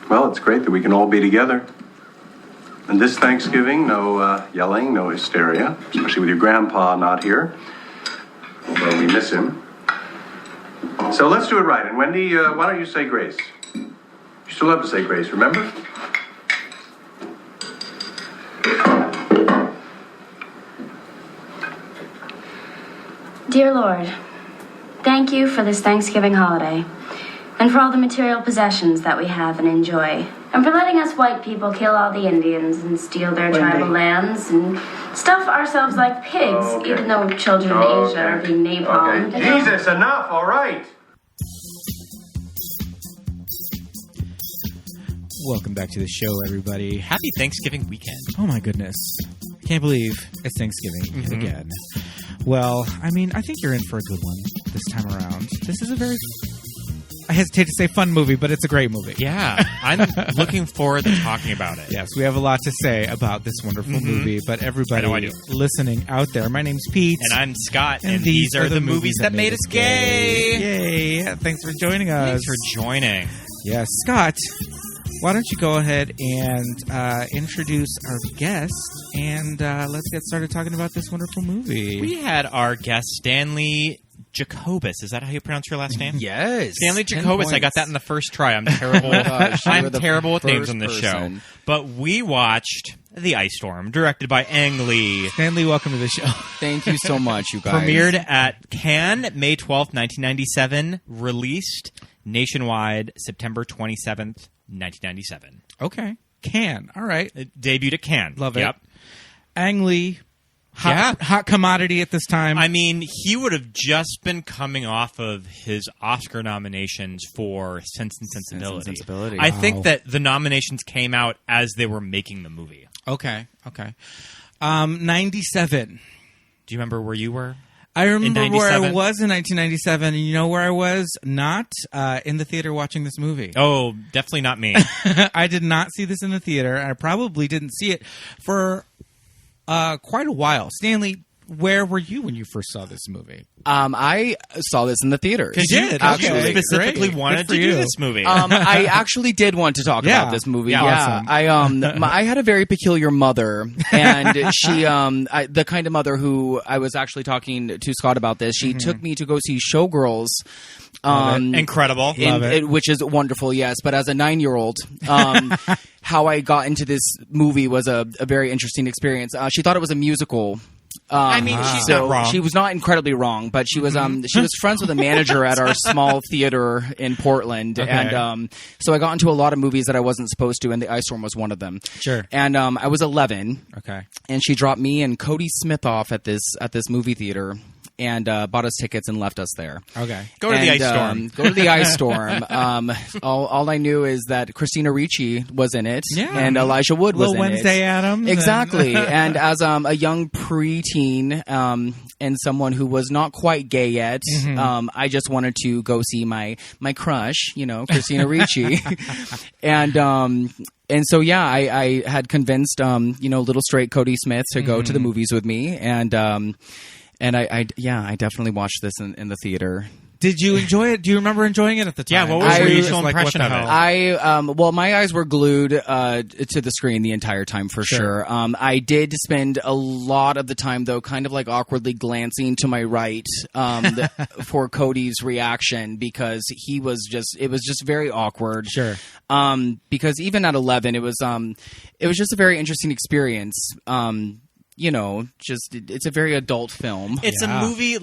Well, it's great that we can all be together. And this Thanksgiving, no yelling, no hysteria, especially with your grandpa not here, although we miss him. So let's do it right. And Wendy, why don't you say grace? You still love to say grace, remember? Dear Lord, thank you for this Thanksgiving holiday, and for all the material possessions that we have and enjoy, and for letting us white people kill all the Indians and steal their tribal lands and stuff ourselves like pigs, even though children in Asia are being napalmed. Okay. Jesus, enough, all right. Welcome back to the show, everybody. Happy Thanksgiving weekend. Oh, my goodness. I can't believe it's Thanksgiving yet again. Well, I mean, I think you're in for a good one this time around. This is a very, I hesitate to say fun movie, but it's a great movie. Yeah, I'm looking forward to talking about it. Yes, we have a lot to say about this wonderful movie, but everybody listening out there, my name's Pete. And I'm Scott, and these are the movies that made us gay. Yay. Thanks for joining us. Thanks for joining. Yes, Scott, why don't you go ahead and introduce our guest, and let's get started talking about this wonderful movie. We had our guest, Stanley Jacobus. Is that how you pronounce your last name? Yes. Stanley Jacobus. I got that in the first try. I'm terrible. I'm terrible with names on this show. But we watched The Ice Storm, directed by Ang Lee. Stanley, welcome to the show. Thank you so much, you guys. Premiered at Cannes, May 12th, 1997. Released nationwide, September 27th, 1997. Okay. Cannes. All right. It debuted at Cannes. Love it. Yep. Ang Lee, hot commodity at this time. I mean, he would have just been coming off of his Oscar nominations for Sense and Sensibility. I think that the nominations came out as they were making the movie. Okay. 97. Do you remember where you were? I remember where I was in 1997, and you know where I was? Not in the theater watching this movie. Oh, definitely not me. I did not see this in the theater, and I probably didn't see it for quite a while. Stanley, where were you when you first saw this movie? I saw this in the theater. Because you actually specifically wanted to do this movie. I actually did want to talk about this movie. Yeah. Awesome. I had a very peculiar mother, and she, the kind of mother who I was actually talking to Scott about this. She took me to go see Showgirls. Incredible. Which is wonderful, yes. But as a 9-year-old, how I got into this movie was a very interesting experience. She thought it was a musical. I mean, she's not wrong. She was not incredibly wrong, but she was friends with a manager at our small theater in Portland, and so I got into a lot of movies that I wasn't supposed to, and The Ice Storm was one of them. Sure. And I was 11. Okay. And she dropped me and Cody Smith off at this movie theater. And bought us tickets and left us there. Okay. Go to the Ice Storm. Go to the Ice Storm. All I knew is that Christina Ricci was in it. Yeah. And Elijah Wood was in Wednesday it. Adams. Exactly. And as a young preteen and someone who was not quite gay yet, I just wanted to go see my crush, Christina Ricci. And so, yeah, I had convinced, little straight Cody Smith to go to the movies with me. And I definitely watched this in the theater. Did you enjoy it? Do you remember enjoying it at the time? Yeah, what was your initial impression of it? My eyes were glued to the screen the entire time for sure. I did spend a lot of the time, though, kind of like awkwardly glancing to my right for Cody's reaction because it was just very awkward. Sure. Because even at 11, it was just a very interesting experience. It's a very adult film. It's a movie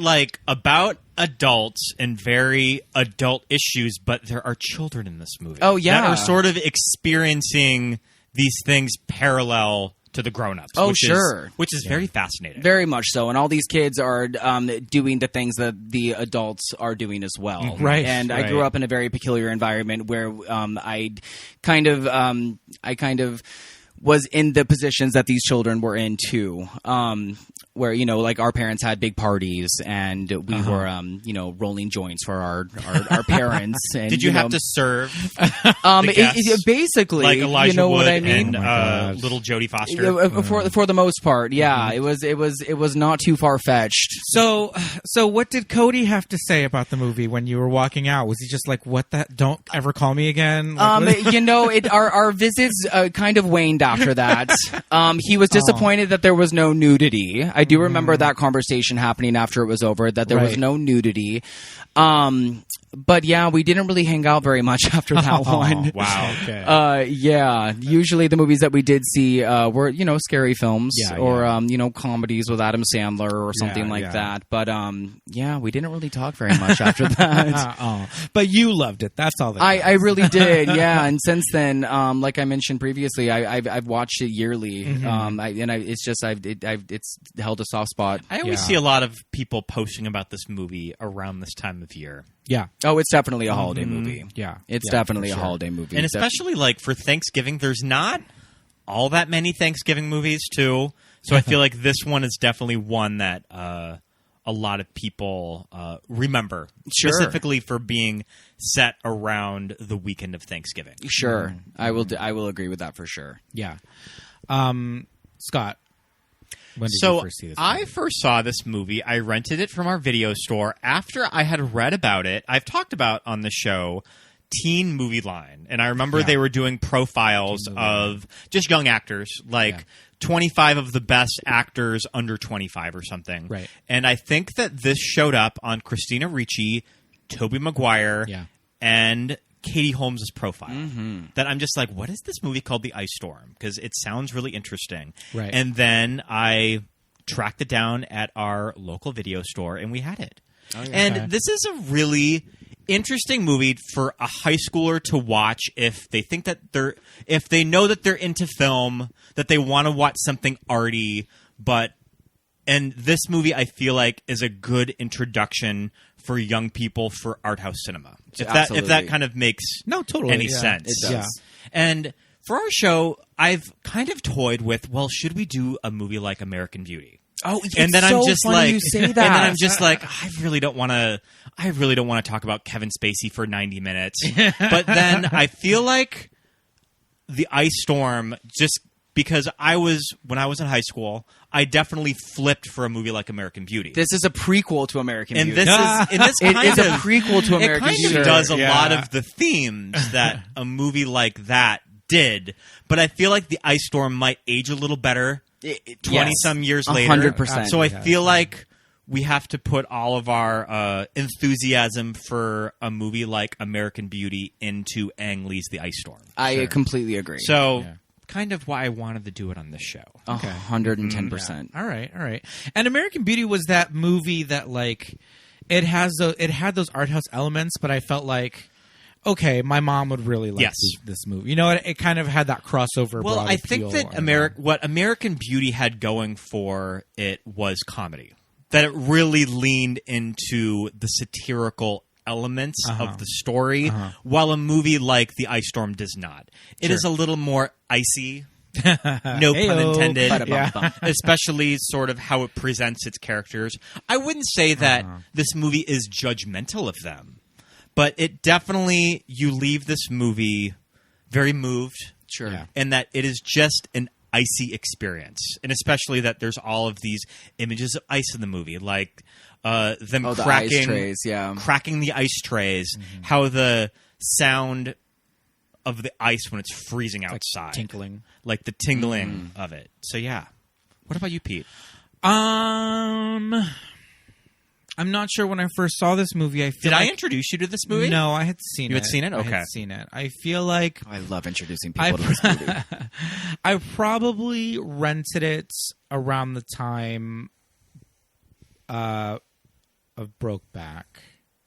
about adults and very adult issues, but there are children in this movie. Oh, yeah. That are sort of experiencing these things parallel to the grown-ups. Oh, Which is very fascinating. Very much so. And all these kids are doing the things that the adults are doing as well. Right. And I grew up in a very peculiar environment where I kind of was in the positions that these children were in too. Where, you know, like our parents had big parties and we were, you know, rolling joints for our parents. And, Did you have to serve basically, like Elijah you know Wood what I mean? and little Jodie Foster? For the most part, yeah. It was not too far-fetched. So what did Cody have to say about the movie when you were walking out? Was he just like, what that, don't ever call me again? Like, You know, our visits kind of waned after that. He was disappointed that there was no nudity. I do remember that conversation happening after it was over, that there was no nudity. But yeah, we didn't really hang out very much after that one. Wow. Okay. Yeah. Usually the movies that we did see were, you know, scary films or you know, comedies with Adam Sandler or something like that. But yeah, we didn't really talk very much after that. But you loved it. That's all. I really did. Yeah. And since then, like I mentioned previously, I've watched it yearly. It's held a soft spot. I always see a lot of people posting about this movie around this time of year. Yeah. Oh, it's definitely a holiday movie. Yeah. It's definitely a holiday movie. And especially like for Thanksgiving, there's not all that many Thanksgiving movies too. So I feel like this one is definitely one that a lot of people remember, specifically for being set around the weekend of Thanksgiving. Sure. I will agree with that for sure. Yeah. Scott, when did So you first see this movie? I first saw this movie. I rented it from our video store after I had read about it. I've talked about on the show Teen Movie Line, and I remember they were doing profiles of just young actors, like 25 of the best actors under 25 or something. Right. And I think that this showed up on Christina Ricci, Tobey Maguire, and Katie Holmes' profile. That I'm just like, what is this movie called? The Ice Storm? Because it sounds really interesting. Right. And then I tracked it down at our local video store, and we had it. And this is a really interesting movie for a high schooler to watch if they think that if they know that they're into film, that they want to watch something arty, and this movie I feel like is a good introduction for young people for art house cinema. If that kind of makes any sense. It does. Yeah. And for our show, I've kind of toyed with, well, should we do a movie like American Beauty? Oh, And then so I'm just funny like, you say that. and then I'm just like, I really don't want to talk about Kevin Spacey for 90 minutes. But then I feel like The Ice Storm, just because when I was in high school, I definitely flipped for a movie like American Beauty. This is a prequel to American And Beauty. it is a prequel to American Beauty. It Beauty. kind of does a lot of the themes that a movie like that did. But I feel like The Ice Storm might age a little better 20-some years later. 100%. So I feel like we have to put all of our enthusiasm for a movie like American Beauty into Ang Lee's The Ice Storm. I completely agree. So kind of why I wanted to do it on this show. 110%. All right. And American Beauty was that movie that like it had those art house elements, but I felt like, okay, my mom would really like this movie. You know, it kind of had that crossover. Well, broad I think appeal that what American Beauty had going for it was comedy. That it really leaned into the satirical elements of the story, while a movie like The Ice Storm does not. It is a little more icy. No pun intended. Especially sort of how it presents its characters. I wouldn't say that this movie is judgmental of them. But it definitely, you leave this movie very moved. Sure. Yeah. And that it is just an icy experience. And especially that there's all of these images of ice in the movie. Like them cracking, the ice trays, cracking the ice trays. How the sound of the ice when it's freezing outside. Like tinkling. Like the tingling of it. So yeah. What about you, Pete? I'm not sure when I first saw this movie. Did I introduce you to this movie? No, I had seen it. You had seen it? Okay. I had seen it. I feel like I love introducing people to this movie. I probably rented it around the time of Brokeback.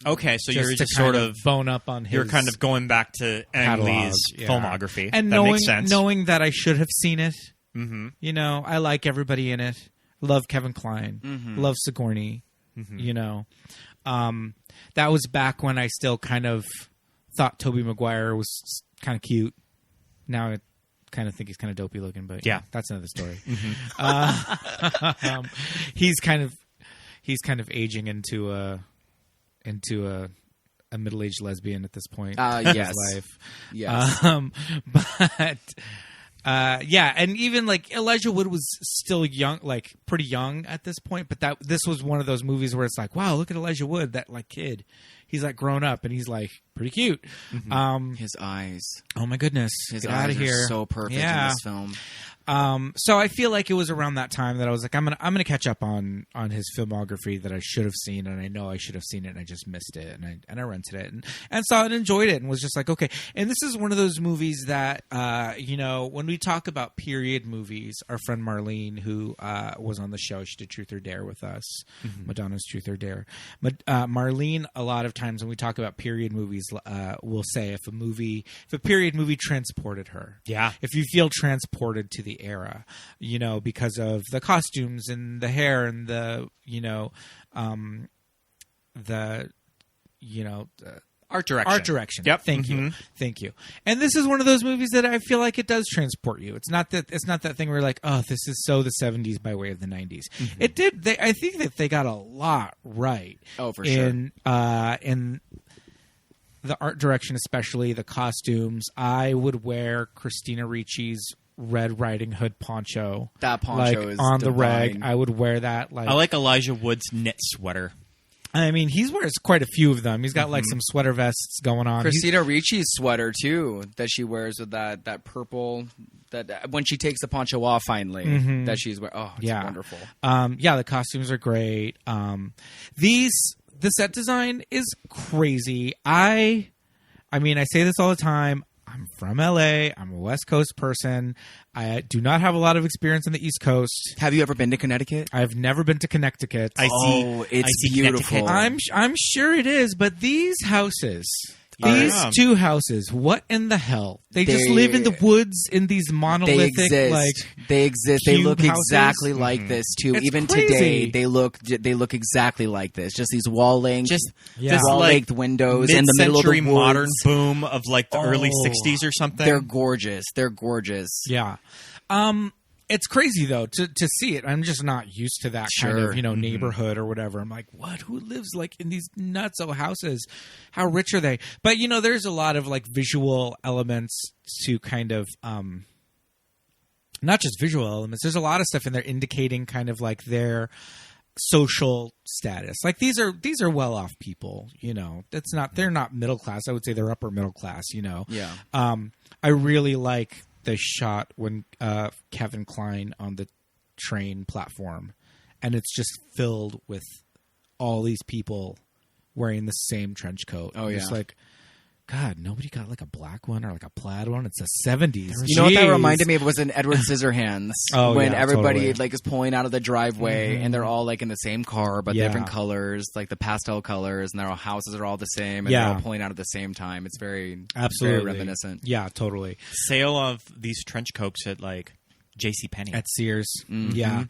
Okay, so you're just kind sort of bone up on his. You're kind of going back to Ang Lee's filmography, and that makes sense. Knowing that I should have seen it. You know, I like everybody in it. Love Kevin Kline. Love Sigourney. You know, that was back when I still kind of thought Tobey Maguire was kind of cute. Now kind of think he's kind of dopey looking, but Yeah. that's another story. He's kind of aging into a middle-aged lesbian at this point in Yes. his life. Yes. But yeah, and even like Elijah Wood was still young, like pretty young at this point. But this was one of those movies where it's like, wow, look at Elijah Wood, that like kid. He's like grown up and he's like pretty cute. His eyes. Oh my goodness, His get eyes out of here! are so perfect in this film. So I feel like it was around that time that I was like, I'm gonna catch up on his filmography that I should have seen, and I know I should have seen it, and I just missed it, and I rented it and saw it, and enjoyed it, and was just like, okay. And this is one of those movies that when we talk about period movies, our friend Marlene, who was on the show, she did Truth or Dare with us, Madonna's Truth or Dare. Marlene, a lot of times when we talk about period movies, will say if a period movie transported her, if you feel transported to the era, because of the costumes and the hair and the Art direction. Yep. Thank you. And this is one of those movies that I feel like it does transport you. It's not that thing where you're like, oh, this is so the 70s by way of the 90s. It did. I think that they got a lot right. Oh, for sure. In the art direction, especially the costumes. I would wear Christina Ricci's Red Riding Hood poncho. That poncho like, is on divine. the reg. I would wear that. Like, I like Elijah Wood's knit sweater. I mean, he wears quite a few of them. He's got like some sweater vests going on. Christina Ricci's sweater too, that she wears with that purple. That when she takes the poncho off finally, that she's wearing. Oh, it's wonderful. The costumes are great. The set design is crazy. I mean, I say this all the time. I'm from LA. I'm a West Coast person. I do not have a lot of experience on the East Coast. Have you ever been to Connecticut? I've never been to Connecticut. It's beautiful. I'm sure it is, but these houses, these two houses, what in the hell? They just live in the woods in these monolithic, They exist. They look houses. exactly like this too. It's Even crazy. today, they look exactly like this. Just these wall length, wall length windows in the middle of the woods. Modern boom of like the early '60s or something. They're gorgeous. Yeah. It's crazy though to see it. I'm just not used to that kind of neighborhood or whatever. I'm like, what? Who lives like in these nutso houses? How rich are they? But there's a lot of like visual elements to kind of not just visual elements. There's a lot of stuff in there indicating kind of like their social status. Like these are well off people. They're not middle class. I would say they're upper middle class. Yeah. I really like the shot when Kevin Kline on the train platform, and it's just filled with all these people wearing the same trench coat. Oh, yeah. Just like, God, nobody got like a black one or like a plaid one. It's the 70s. You know what that reminded me of was in Edward Scissorhands when everybody totally. like is pulling out of the driveway and they're all like in the same car but different colors, like the pastel colors, and their houses are all the same and they're all pulling out at the same time. It's very absolutely very reminiscent. Yeah, totally. Sale of these trench coats at like JCPenney. At Sears. Yeah.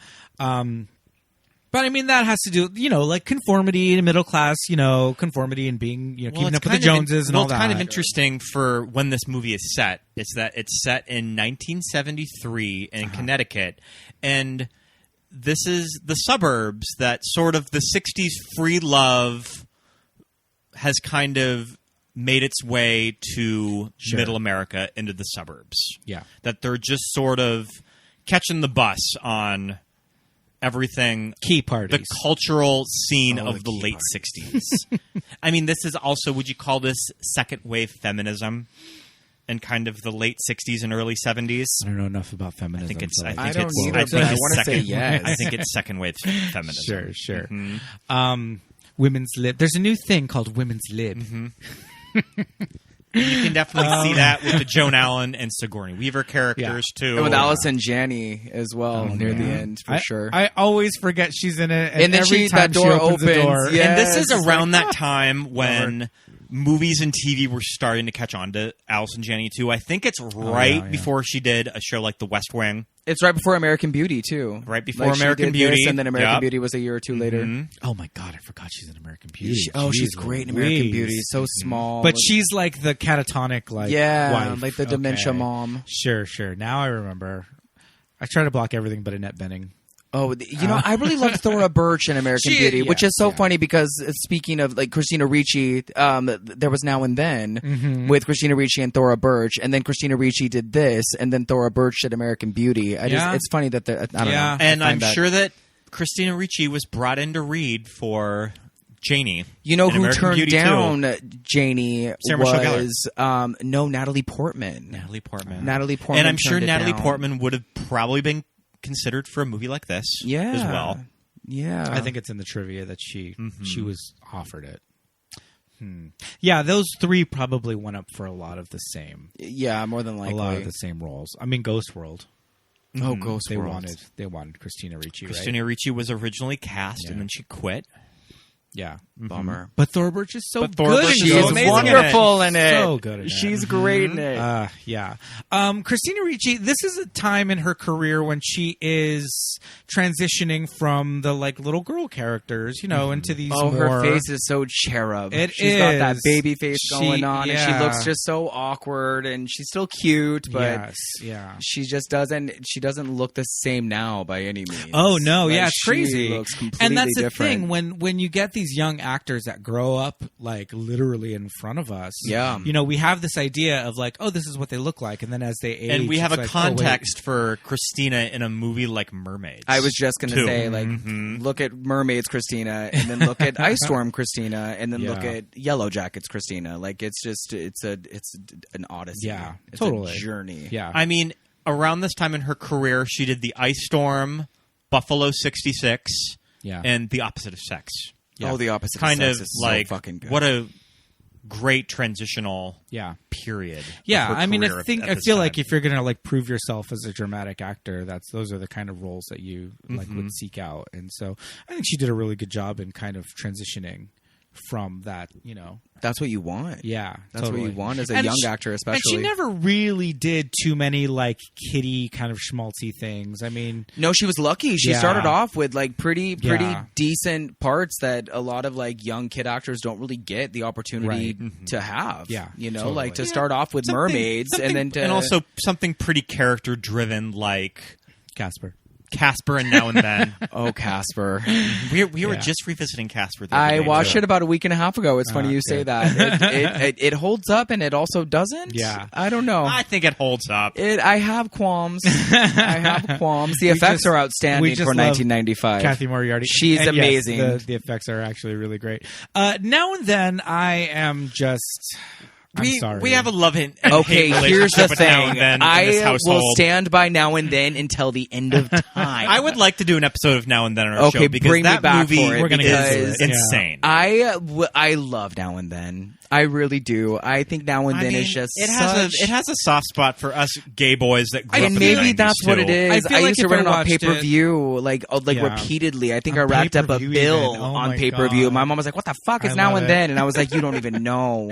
But I mean, that has to do, like conformity in middle class, conformity and being, keeping up with the Joneses and all that. It's kind of interesting for when this movie is set. It's that it's set in 1973 in Connecticut. And this is the suburbs that sort of the 60s free love has kind of made its way to middle America into the suburbs. Yeah. That they're just sort of catching the bus on everything, key parties, the cultural scene of the late 60s. I mean, this is also, would you call this second wave feminism in kind of the late 60s and early 70s? I don't know enough about feminism. I think it's I don't either, but I want to say yes. I think it's second wave feminism. Sure. Women's lib. There's a new thing called women's lib. You can definitely see that with the Joan Allen and Sigourney Weaver characters too, and with Allison Janney as well near the end for sure. I always forget she's in it, and then every time that door she opens the door. Yes, and this is around that time when movies and TV were starting to catch on to Allison Janney too. I think it's right before she did a show like The West Wing. It's right before American Beauty too. Right before American Beauty, and then American Beauty was a year or two later. Oh my God, I forgot she's in American Beauty. She's great in American Beauty. So small, but she's like the catatonic, like wife. like the dementia mom. Sure. Now I remember. I try to block everything but Annette Bening. Oh, I really loved Thora Birch in American Beauty, which is so funny because speaking of like Christina Ricci, there was Now and Then with Christina Ricci and Thora Birch, and then Christina Ricci did this, and then Thora Birch did American Beauty. It's funny that I don't know. And I'm sure that Christina Ricci was brought in to read for Janie. You know who American turned Beauty down Janie Sarah Michelle was Natalie Portman. Natalie Portman. And I'm sure Natalie down. Portman would have probably been considered for a movie like this as well. Yeah. I think it's in the trivia that she was offered it. Yeah, those three probably went up for a lot of the same. Yeah, more than likely. A lot of the same roles. I mean, Ghost World. Oh, Ghost they World. They wanted Christina Ricci, Christina Ricci was originally cast, and then she quit. Yeah. Bummer. But Thora Birch is so Thora good. Birch She's is wonderful in it. So good in it. She's great in it. Yeah. Christina Ricci, this is a time in her career when she is transitioning from the like little girl characters, into these her face is so cherub. She's got that baby face going on, and she yeah. looks just so awkward, and she's still cute, but she just doesn't look the same now by any means. Oh no, like, it's crazy. She looks completely and that's the different. thing when you get these young actors that grow up like literally in front of us. Yeah. We have this idea of like, oh, this is what they look like, and then as they age, and we have a like, context for Christina in a movie like Mermaids. I was just going to say, like, look at Mermaids Christina, and then look at Ice Storm Christina, and then look at Yellow Jackets Christina. Like, it's an odyssey. Yeah, it's totally. a journey. Yeah. I mean, around this time in her career, she did The Ice Storm, Buffalo 66, and The Opposite of Sex. Yeah. Oh, The Opposite kind of of Sex is like so fucking good. What a great transitional period. Yeah, of her I mean, career I at feel this like time. if you're gonna like prove yourself as a dramatic actor, those are the kind of roles that you like would seek out. And so I think she did a really good job in kind of transitioning from that, That's what you want. Yeah, that's totally. what you want as a young actor, especially. And she never really did too many like kiddie kind of schmaltzy things. I mean, no, she was lucky. She started off with like pretty decent parts that a lot of like young kid actors don't really get the opportunity to have. Yeah, totally. Like to start off with Mermaids and then and also something pretty character driven like Casper and Now and Then. Oh, Casper. We were just revisiting Casper. I watched it about a week and a half ago. It's funny you say that. It holds up and it also doesn't. Yeah. I don't know. I think it holds up. I have qualms. The effects are outstanding for 1995. Kathy Moriarty. She's amazing. Yes, the effects are actually really great. Now and Then, I am just... I'm sorry. We have a love and okay, hate here's the relationship with Now and thing. Then in this I will household. stand by Now and Then until the end of time. I would like to do an episode of Now and Then on our show because bring me that back movie for it We're gonna get into is it. insane. I love Now and Then. I really do. I think Now and Then is just it has a soft spot for us gay boys that grew up and in maybe the 90s that's what too. it is. I feel like used to if I rent it on watched it- pay-per-view like repeatedly. I think On I racked up a pay-per-view bill even. Oh on my pay-per-view. God. My mom was like, "What the fuck is I Now love and it. Then?" And I was like, "You don't even know."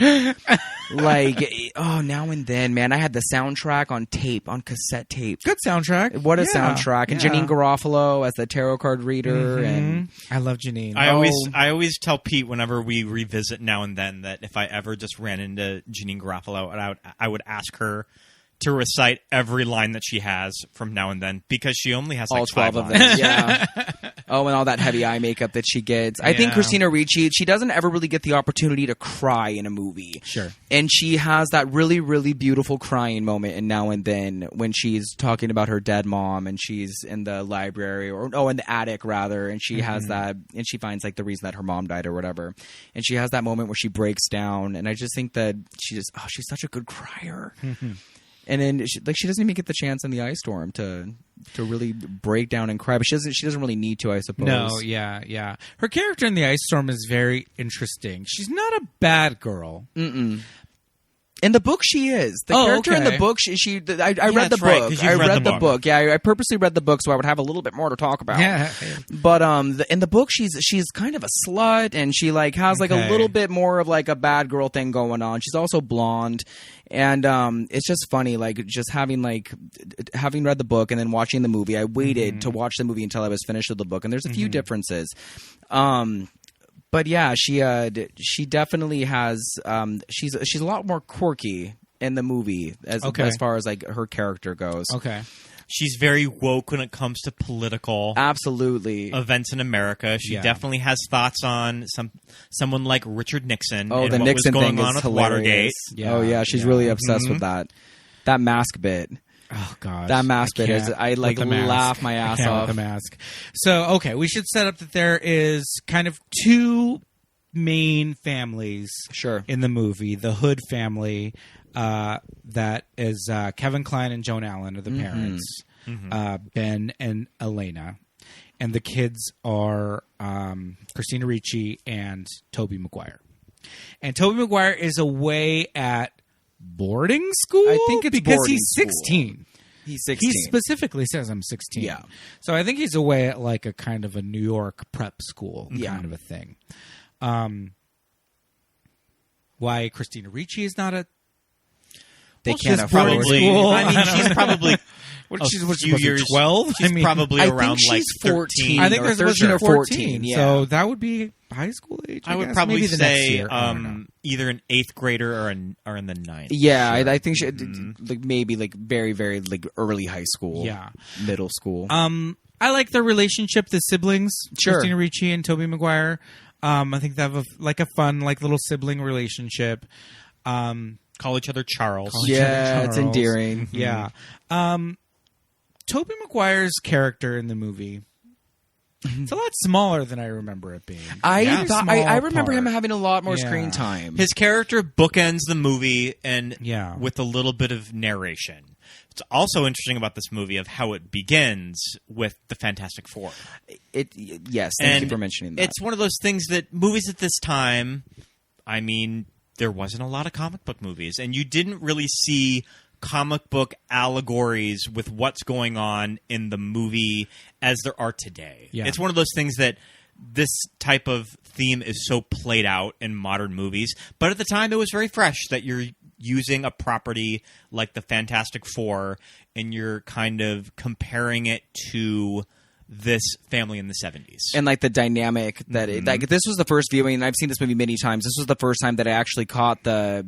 Like, oh, Now and Then, man. I had the soundtrack on tape, on cassette tape. Good soundtrack. What a Yeah, soundtrack. And yeah. Janine Garofalo as the tarot card reader. And I love Janine. I always tell Pete whenever we revisit Now and Then that if I ever just ran into Janine Garofalo, I would ask her to recite every line that she has from Now and Then because she only has like all 12 5 of lines. them. Yeah. Oh, and all that heavy eye makeup that she gets. I think Christina Ricci, she doesn't ever really get the opportunity to cry in a movie. Sure. And she has that really, really beautiful crying moment in Now and Then when she's talking about her dead mom and she's in the library in the attic rather. And she has that, and she finds like the reason that her mom died or whatever. And she has that moment where she breaks down. And I just think that she's such a good crier. And then she doesn't even get the chance in the Ice Storm to really break down and cry, but she doesn't really need to, I suppose. No, yeah. Her character in the Ice Storm is very interesting. She's not a bad girl. In the book, she is. The character in the book, I read the that's right, book. 'cause you've I read read the the book. book. Yeah, I purposely read the book so I would have a little bit more to talk about. Yeah. But in the book, she's kind of a slut, and she like has like a little bit more of like a bad girl thing going on. She's also blonde, and it's just funny, like just having read the book and then watching the movie. I waited to watch the movie until I was finished with the book, and there's a few differences. But yeah, she definitely has. She's a lot more quirky in the movie as far as like her character goes. Okay. She's very woke when it comes to political Absolutely. events in America. She definitely has thoughts on someone like Richard Nixon. Oh, and the what Nixon was going thing on is with hilarious. Watergate. Yeah. Oh yeah, she's really obsessed with that mask bit. Oh God, That mask bit is can't like with the mask. laugh my ass I can't off. with the mask. So okay, we should set up that there is kind of two main families Sure. in the movie. The Hood family, that is Kevin Kline and Joan Allen are the parents. Ben and Elena, and the kids are Christina Ricci and Tobey Maguire. And Tobey Maguire is away at boarding school. I think it's because boarding he's 16. He's 16. He specifically says I'm 16. Yeah. So I think he's away at like a kind of a New York prep school kind of a thing. Why Christina Ricci is not a They Well, can't she's afford probably. school. I mean, she's probably. what, she's a what, few supposed to be years. 12? She's I mean, probably I around think like she's 14. 13. I think or there's supposed to 13 be or 14. 14, yeah. So that would be high school age. I would guess? probably Maybe the next say year. I don't know. either an 8th grader or in the 9th. Yeah, I think she, like maybe like very very like early high school. Yeah. Middle school. I like their relationship, the siblings, Sure. Christina Ricci and Tobey Maguire. I think they have a fun like little sibling relationship. Call each other Charles. yeah, it's Charles. endearing. Yeah. Tobey Maguire's character in the movie, it's a lot smaller than I remember it being. I Small remember him part. having a lot more Yeah. screen time. His character bookends the movie and Yeah. with a little bit of narration. It's also interesting about this movie of how it begins with the Fantastic Four. Yes, thank you for mentioning that. It's one of those things that movies at this time, I mean, there wasn't a lot of comic book movies, and you didn't really see comic book allegories with what's going on in the movie as there are today. Yeah. It's one of those things that this type of theme is so played out in modern movies, but at the time it was very fresh that you're using a property like the Fantastic Four and you're kind of comparing it to this family in the 70s. and like the dynamic that it, like this was the first viewing, and I've seen this movie many times. This was the first time that I actually caught the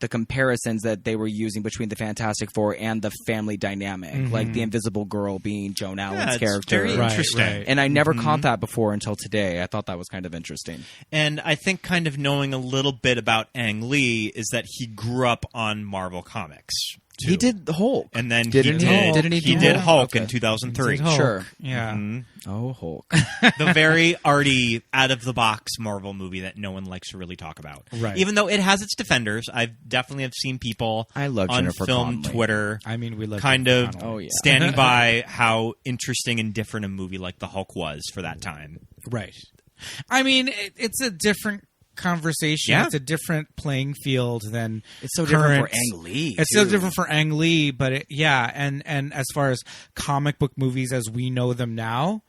comparisons that they were using between the Fantastic Four and the family dynamic, like the Invisible Girl being Joan Allen's it's character. very Right, interesting. right. And I never caught that before until today. I thought that was kind of interesting. And I think kind of knowing a little bit about Ang Lee is that he grew up on Marvel Comics. Too. He did the Hulk, And then didn't he did, Didn't he? he do did Hulk Okay. in 2003. Hulk. Sure. Yeah. Oh, Hulk. The very arty, out-of-the-box Marvel movie that no one likes to really talk about. Right. Even though it has its defenders. I definitely have seen people I love on Jennifer film Connelly. Twitter I mean, we love kind Jennifer of Connelly. Oh, yeah. standing by how interesting and different a movie like The Hulk was for that time. Right. I mean, it's a different conversation. Yeah. It's a different playing field than It's so different for current- Ang Lee. It's too. so different for Ang Lee, but and as far as comic book movies as we know them now,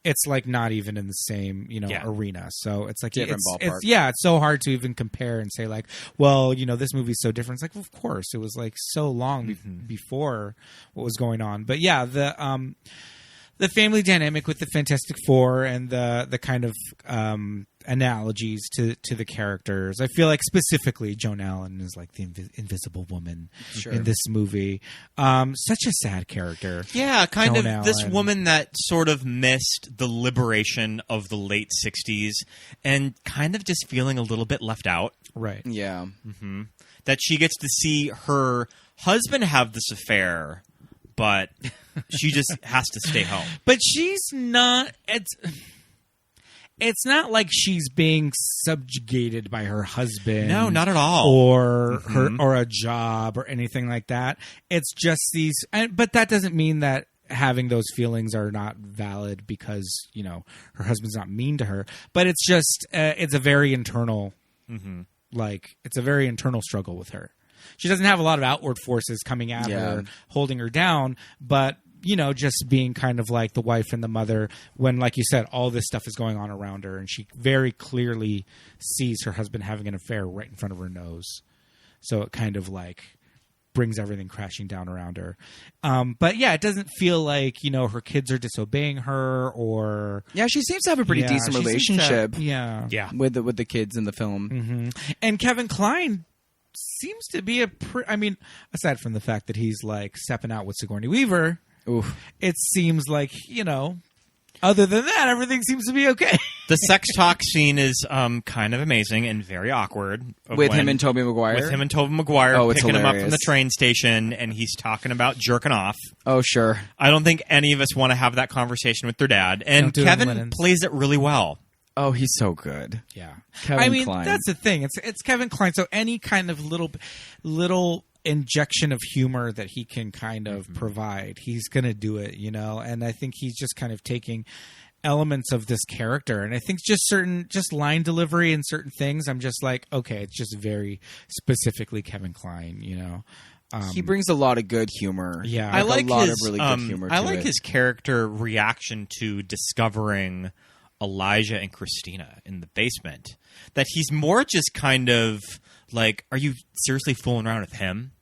it's like not even in the same Yeah. arena. So it's like Different ballpark. It's so hard to even compare and say like, well, this movie's so different. It's like, well, of course, it was like so long before what was going on. But yeah, the family dynamic with the Fantastic Four and the kind of analogies to the characters. I feel like specifically Joan Allen is like the invisible woman in this movie. Such a sad character. Yeah, kind Joan of this Allen. woman that sort of missed the liberation of the late 60s and kind of just feeling a little bit left out. Right. Yeah. That she gets to see her husband have this affair, but she just has to stay home. But she's not. It's not like she's being subjugated by her husband. No, not at all. Or her or a job or anything like that. It's just these. But that doesn't mean that having those feelings are not valid because her husband's not mean to her. But it's just it's a very internal Like, it's a very internal struggle with her. She doesn't have a lot of outward forces coming at her, holding her down, but, you know, just being kind of like the wife and the mother when, like you said, all this stuff is going on around her, and she very clearly sees her husband having an affair right in front of her nose. So it kind of like brings everything crashing down around her. But yeah, it doesn't feel like, you know, her kids are disobeying her, or she seems to have a pretty decent relationship. With the kids in the film. Mm-hmm. And Kevin Kline seems to be I mean, aside from the fact that he's like stepping out with Sigourney Weaver, it seems like, you know, other than that, everything seems to be okay. The sex talk scene is kind of amazing and very awkward. With him and Tobey Maguire? With him and Tobey Maguire picking him up from the train station, and he's talking about jerking off. Oh, sure. I don't think any of us want to have that conversation with their dad. And Kevin plays it really well. Oh, he's so good. Yeah. Kevin Kline. That's the thing. It's Kevin Kline, so any kind of little injection of humor that he can kind of provide, he's going to do it, you know? And I think he's just kind of taking elements of this character, and I think just line delivery and certain things, I'm just like, okay, it's just very specifically Kevin Kline, you know? He brings a lot of good humor. Yeah. I like a lot his, of really good humor to I like it. his character reaction to discovering Elijah and Christina in the basement. That he's more just kind of like, are you seriously fooling around with him?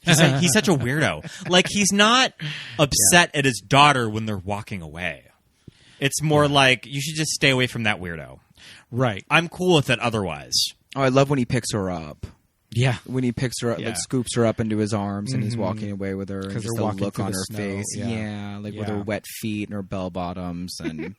He's such a weirdo. Like, he's not upset at his daughter when they're walking away. It's more like, you should just stay away from that weirdo. Right. I'm cool with it otherwise. Oh, I love when he picks her up. Yeah. When he picks her up, like scoops her up into his arms, and he's walking away with her, and just the look on her face. Yeah, like with her wet feet and her bell bottoms, and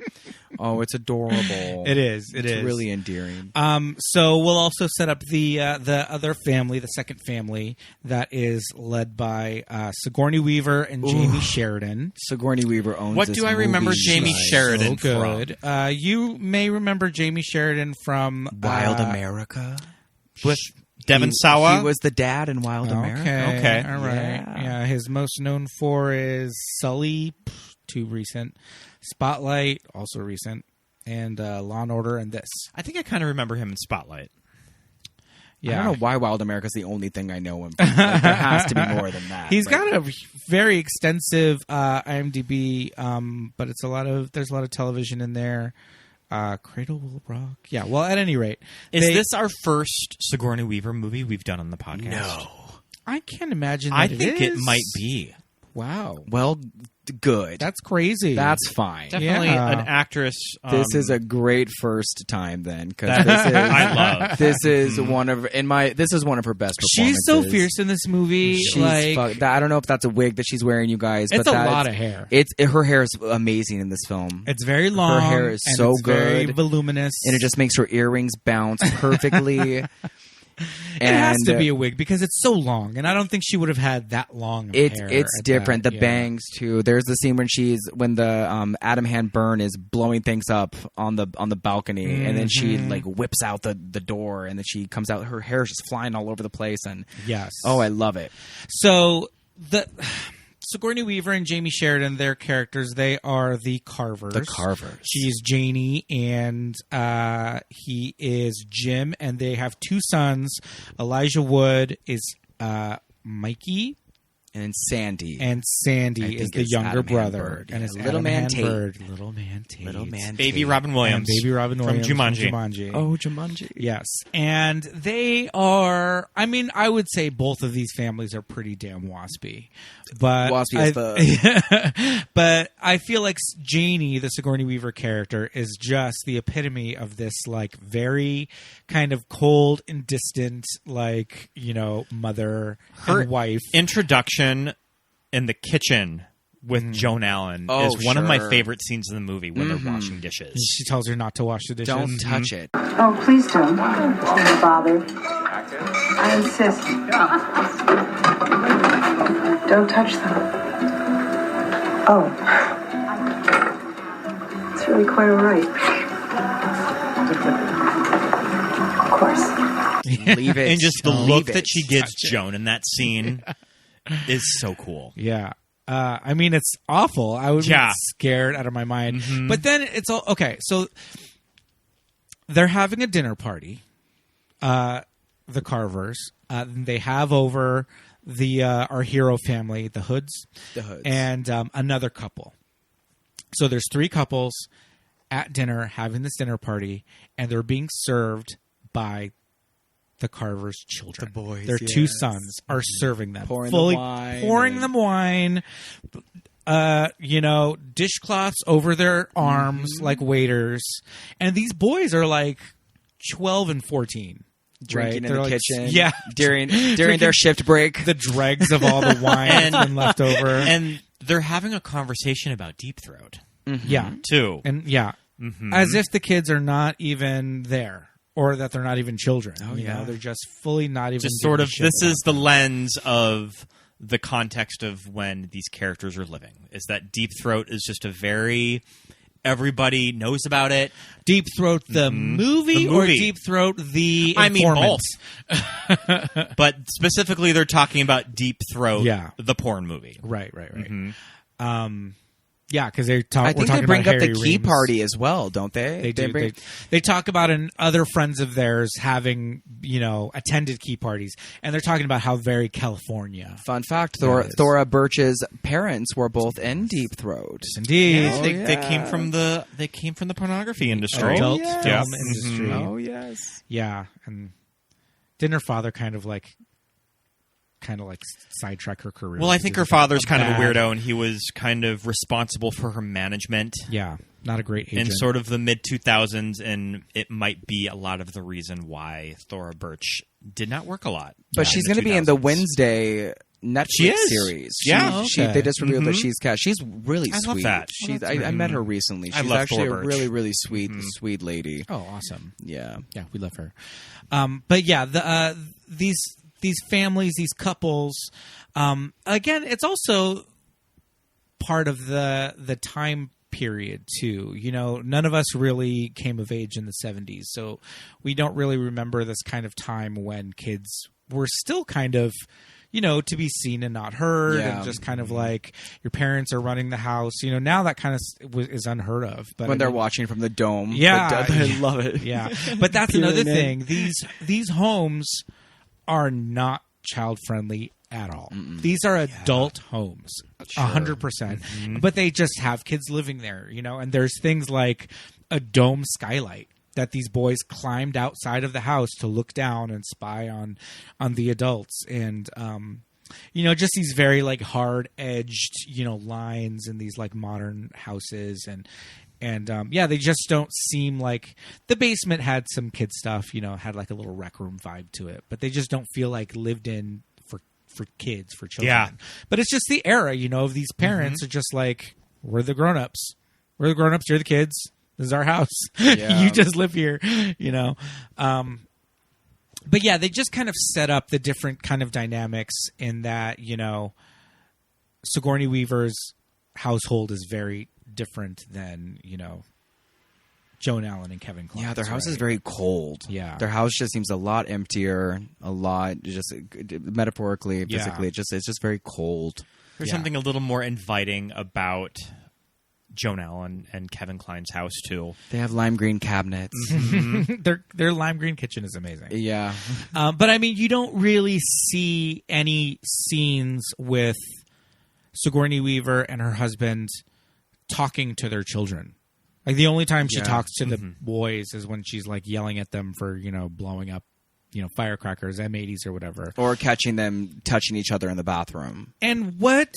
oh, it's adorable. It is. It's really endearing. So we'll also set up the other family, the second family, that is led by Sigourney Weaver and Jamie Sheridan. Sigourney Weaver owns. What this do I remember movie. Jamie Sheridan so good. from? You may remember Jamie Sheridan from Wild America with Devon Sawa. He was the dad in Wild America. Okay. All right. Yeah, his most known for is Sully, too recent. Spotlight, also recent. And Law and Order, and this. I think I kind of remember him in Spotlight. Yeah. I don't know why Wild America is the only thing I know him from. Like, there has to be more than that. He's got a very extensive IMDb, but there's a lot of television in there. Cradle Will Rock. Yeah, well, at any rate. Is this our first Sigourney Weaver movie we've done on the podcast? No. I can't imagine that I think it might be. Wow. Well, good. That's crazy. That's fine. Definitely an actress. This is a great first time then, because this is one of her best performances. She's so fierce in this movie. I don't know if that's a wig that she's wearing, you guys. It's but a lot of hair. Her hair is amazing in this film. It's very long. Her hair is so good, very voluminous, and it just makes her earrings bounce perfectly. It has to be a wig because it's so long, and I don't think she would have had that long of hair. It's different. The bangs too. There's the scene when the Adam Hand Byrne is blowing things up on the balcony, and then she like whips out the door, and then she comes out. Her hair is just flying all over the place, and I love it. So Sigourney Weaver and Jamie Sheridan, their characters, they are the Carvers. The Carvers. She's Janie, and he is Jim, and they have two sons. Elijah Wood is Mikey. And Sandy. Is the younger brother. And it's Little Man Tate. Little Man Tate. Baby Robin Williams. From Jumanji. Oh, Jumanji. Yes. And they are, I mean, I would say both of these families are pretty damn waspy. But but I feel like Janie, the Sigourney Weaver character, is just the epitome of this, like, very kind of cold and distant, like, you know, mother and wife. Introduction in the kitchen with Joan Allen is one of my favorite scenes in the movie when they're washing dishes. She tells her not to wash the dishes. Don't touch it. Oh, please don't. Don't be bothered. I insist. Don't touch them. Oh. It's really quite all right. Of course. Leave it. And just the look that she gives Joan in that scene is so cool. Yeah. I mean, it's awful. I would be scared out of my mind. But then it's all... Okay, so they're having a dinner party. the Carvers. They have over the our hero family, the Hoods, and another couple. So there's 3 couples at dinner having this dinner party, and they're being served by the Carvers' children. The boys, their 2 sons are serving them, pouring them wine. Dishcloths over their arms like waiters, and these boys are like 12 and 14. Drinking in the like, kitchen, yeah, during their shift break, the dregs of all the wine that's been left over, and they're having a conversation about Deep Throat, yeah, too, and as if the kids are not even there, or that they're not even children. They're just fully not even. Just sort of. This is the lens of the context of when these characters are living. Is that Deep Throat is just a very. Everybody knows about it. Deep Throat the movie or Deep Throat the informant? I mean both. But specifically they're talking about Deep Throat, the porn movie. Right. Because they talk. I think they bring up the key party as well, don't they? They do. They talk about other friends of theirs having, attended key parties, and they're talking about how very California. Fun fact: Thora Birch's parents were both in Deep Throat. Yes, indeed, they came from the pornography industry, adult film industry. Oh yes, yeah, and didn't her father kind of like sidetrack her career? Well, I think her father's kind of a weirdo, and he was kind of responsible for her management. Yeah, not a great agent. In sort of the mid-2000s, and it might be a lot of the reason why Thora Birch did not work a lot. But she's going to be in the Wednesday Netflix series. They just revealed that she's cast. She's really sweet. I love that. I met her recently. She's actually a really, really sweet, sweet lady. Oh, awesome. Yeah, we love her. But yeah, these families, these couples, again, it's also part of the time period too. None of us really came of age in the 70s, so we don't really remember this kind of time when kids were still kind of, to be seen and not heard, and just kind of like your parents are running the house. Now that kind of is unheard of. But when they're watching from the dome, I love it. Yeah, but that's another thing. These homes are not child friendly at all. These are adult homes, 100%. But they just have kids living there, and there's things like a dome skylight that these boys climbed outside of the house to look down and spy on the adults, and just these very like hard edged lines in these like modern houses, and they just don't seem like the basement had some kid stuff, had like a little rec room vibe to it, but they just don't feel like lived in for kids, for children. Yeah. But it's just the era, of these parents are just like, we're the grown-ups. We're the grown-ups, you're the kids. This is our house. Yeah. You just live here, But yeah, they just kind of set up the different kind of dynamics in that, Sigourney Weaver's household is very different than, Joan Allen and Kevin Kline's. Yeah, their house is very cold. Yeah. Their house just seems a lot emptier, a lot just metaphorically, physically. It's just very cold. There's something a little more inviting about Joan Allen and Kevin Kline's house too. They have lime green cabinets. Their lime green kitchen is amazing. Yeah. But I mean, you don't really see any scenes with Sigourney Weaver and her husband talking to their children. Like the only time she talks to the boys is when she's like yelling at them for, blowing up, firecrackers, M80s or whatever. Or catching them touching each other in the bathroom. And what?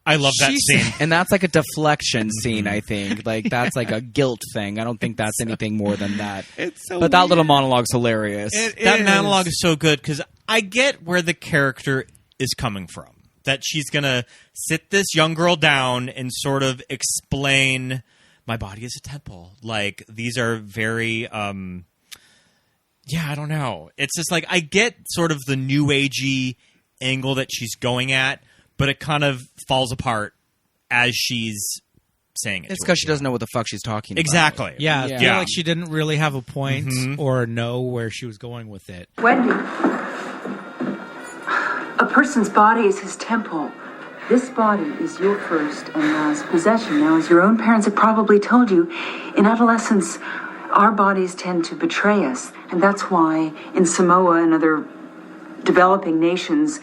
I love that scene. And that's like a deflection scene, I think. Like that's like a guilt thing. I don't think that's anything more than that. It's so But that little monologue's hilarious. That monologue is so good because I get where the character is coming from. That she's going to sit this young girl down and sort of explain, my body is a temple. Like, these are very, I don't know. It's just like, I get sort of the new agey angle that she's going at, but it kind of falls apart as she's saying it. It's because she doesn't know what the fuck she's talking about. Exactly. Yeah, I feel like she didn't really have a point or know where she was going with it. Wendy, a person's body is his temple. This body is your first and last possession. Now, as your own parents have probably told you, in adolescence, Our bodies tend to betray us, and that's why in Samoa and other developing nations,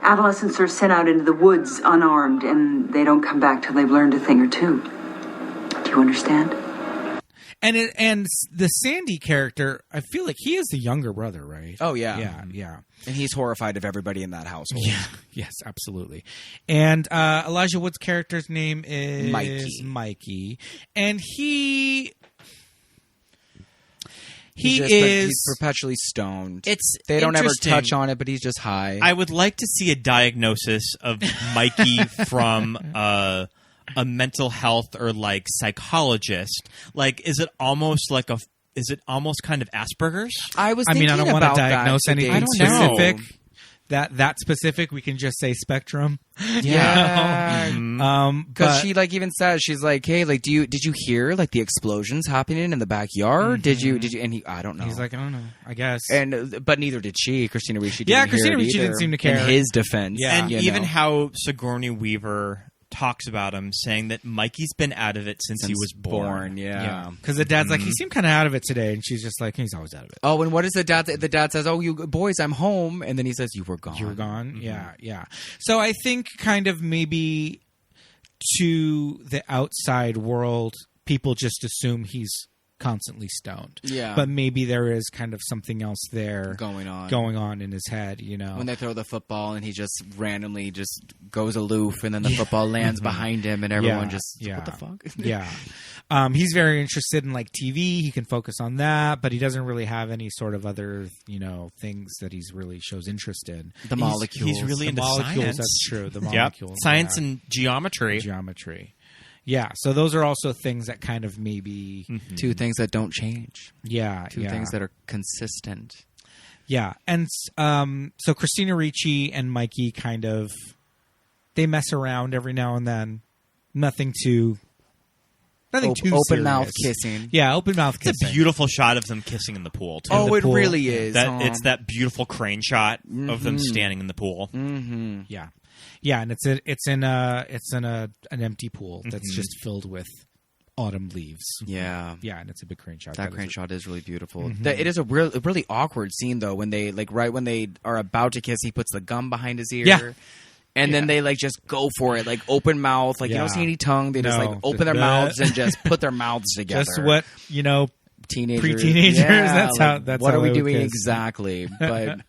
adolescents are sent out into the woods unarmed, and they don't come back till they've learned a thing or two. Do you understand? And the Sandy character, I feel like he is the younger brother, right? Oh, yeah. Yeah. And he's horrified of everybody in that household. Yeah. Yes, absolutely. And Elijah Wood's character's name is Mikey. And he's perpetually stoned. They don't ever touch on it, but he's just high. I would like to see a diagnosis of Mikey from a mental health or like psychologist. Like, is it almost kind of Asperger's? I mean, I don't want to diagnose anything specific. Know. That specific, we can just say spectrum. Yeah. Because she like even says, she's like, hey, like, did you hear like the explosions happening in the backyard? Did you? And I don't know. He's like, I don't know, I guess. But neither did she. Christina Ricci Christina Ricci didn't seem to care. In his defense. Yeah. And even how Sigourney Weaver talks about him, saying that Mikey's been out of it since he was born. Yeah. Because the dad's like, he seemed kind of out of it today, and she's just like, he's always out of it. Oh, and what is the dad? The dad says, "Oh, you boys, I'm home," and then he says, "You were gone." You were gone. Yeah. So I think kind of maybe to the outside world, people just assume he's constantly stoned. Yeah. But maybe there is kind of something else there going on in his head, you know. When they throw the football and he just randomly just goes aloof, and then the football lands behind him, and everyone what the fuck? Yeah. He's very interested in like TV. He can focus on that, but he doesn't really have any sort of other, things that he's really shows interest in. The molecules. He's really into molecules, science. that's true. The molecules. Science and geometry. Yeah, so those are also things that kind of maybe... Two things that don't change. Yeah. Two things that are consistent. Yeah, and so Christina Ricci and Mikey kind of... They mess around every now and then. Nothing too open mouth kissing. Yeah, open mouth kissing. It's a beautiful shot of them kissing in the pool, too. Oh, it really is. It's that beautiful crane shot of them standing in the pool. Mm-hmm. Yeah. Yeah, and it's in an empty pool that's just filled with autumn leaves. Yeah, and it's a big crane shot. That crane shot is really beautiful. It is a really awkward scene though when they right when they are about to kiss, he puts the gum behind his ear. Yeah. And then they like just go for it, like open mouth, like you don't see any tongue. They just like open their mouths and just put their mouths together. Just what teenagers, pre-teenagers. Yeah, That's what how are we would doing kiss. Exactly? But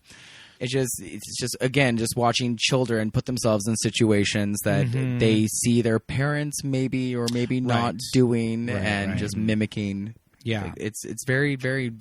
it's just again just watching children put themselves in situations that they see their parents maybe or maybe not doing and just mimicking. Yeah, like, it's very, very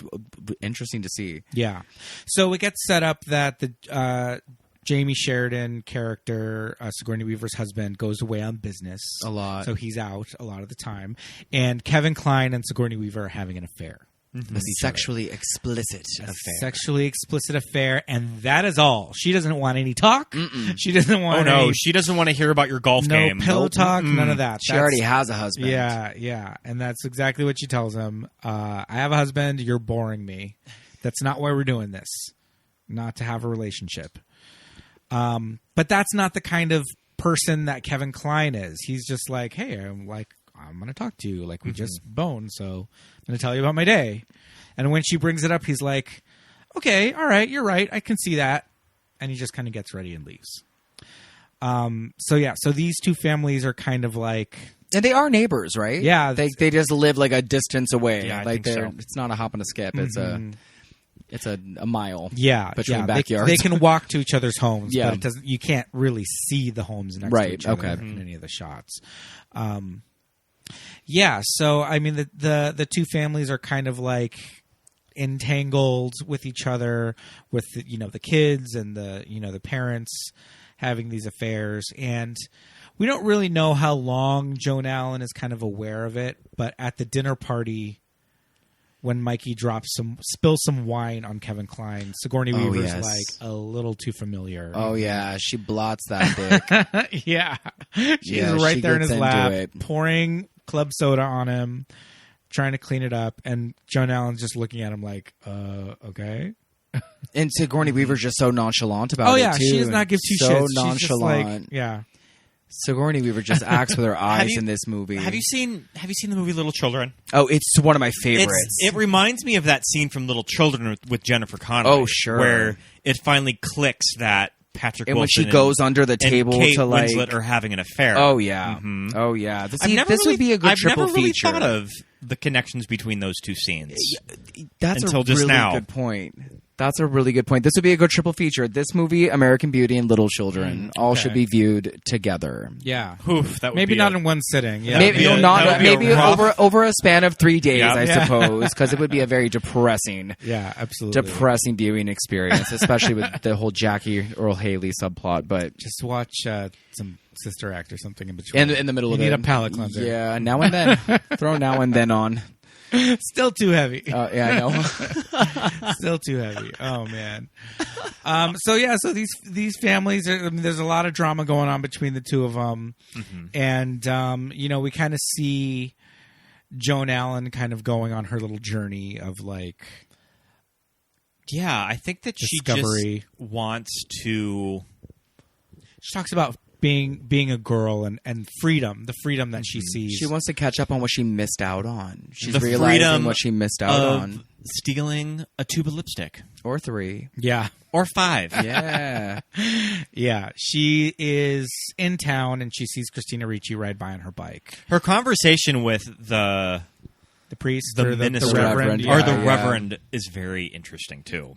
interesting to see. Yeah, so it gets set up that the Jamie Sheridan character, Sigourney Weaver's husband, goes away on business a lot, so he's out a lot of the time, and Kevin Kline and Sigourney Weaver are having an affair. A sexually explicit affair. Sexually explicit affair, and that is all. She doesn't want any talk. She doesn't want she doesn't want to hear about your golf game. No pillow talk, none of that. She already has a husband. Yeah. And that's exactly what she tells him. I have a husband, you're boring me. That's not why we're doing this. Not to have a relationship. But that's not the kind of person that Kevin Kline is. He's just like, hey, I'm going to talk to you. Like, we just boned, so I'm going to tell you about my day. And when she brings it up, he's like, okay, all right, you're right. I can see that. And he just kind of gets ready and leaves. So these two families are kind of like... And they are neighbors, right? Yeah. They just live like a distance away. Yeah, I like think so. It's not a hop and a skip. It's a mile. Between backyards. They can walk to each other's homes, Yeah. but it doesn't. You can't really see the homes next to each other in any of the shots. So I mean, the two families are kind of like entangled with each other, with the kids and the parents having these affairs, and we don't really know how long Joan Allen is kind of aware of it. But at the dinner party, when Mikey spills some wine on Kevin Kline, Sigourney Weaver's like a little too familiar. Oh yeah, she blots that dick. Yeah, she's right there in his lap, pouring club soda on him, trying to clean it up, and Joan Allen's just looking at him like, okay. And Sigourney Weaver's just so nonchalant about it too. She does not give two shits. So nonchalant. She's just like, Sigourney Weaver just acts with her eyes you- in this movie. Have you seen the movie Little Children? Oh, it's one of my favorites. It reminds me of that scene from Little Children with Jennifer Connelly. Oh, sure. Where it finally clicks that Patrick and when Wilson she goes under the table and Kate to like, Winslet are having an affair. oh yeah, oh yeah. This would be a good I've triple never really feature. thought of the connections between those two scenes. That's until a just really now. good point. That's a really good point. This would be a good triple feature. This movie, American Beauty, and Little Children all should be viewed together. Yeah. Oof, that would Maybe be not in one sitting. Yeah. Maybe be a- not. that would be a Maybe rough- over a span of 3 days, Yeah. I Yeah. suppose, because it would be a very depressing, Yeah, absolutely. depressing viewing experience, especially with the whole Jackie Earl Haley subplot. But Just watch some Sister Act or something in between. in the middle you of need it, a palate cleanser. Yeah, now and then, throw now and then on. Still too heavy. Yeah, I know. Still too heavy. Oh man. So these families are, I mean, there's a lot of drama going on between the two of them, and we kind of see Joan Allen kind of going on her little journey of like, Yeah, I think that Discovery. she just wants to. she talks about being a girl and freedom, the freedom that she sees. She wants to catch up on what she missed out on. She's The realizing freedom what she missed out of on. stealing a tube of lipstick. Or 3. Yeah. Or 5. Yeah. Yeah. She is in town and she sees Christina Ricci ride by on her bike. Her conversation with the priest the or minister the reverend. Yeah, or the yeah. reverend is very interesting too.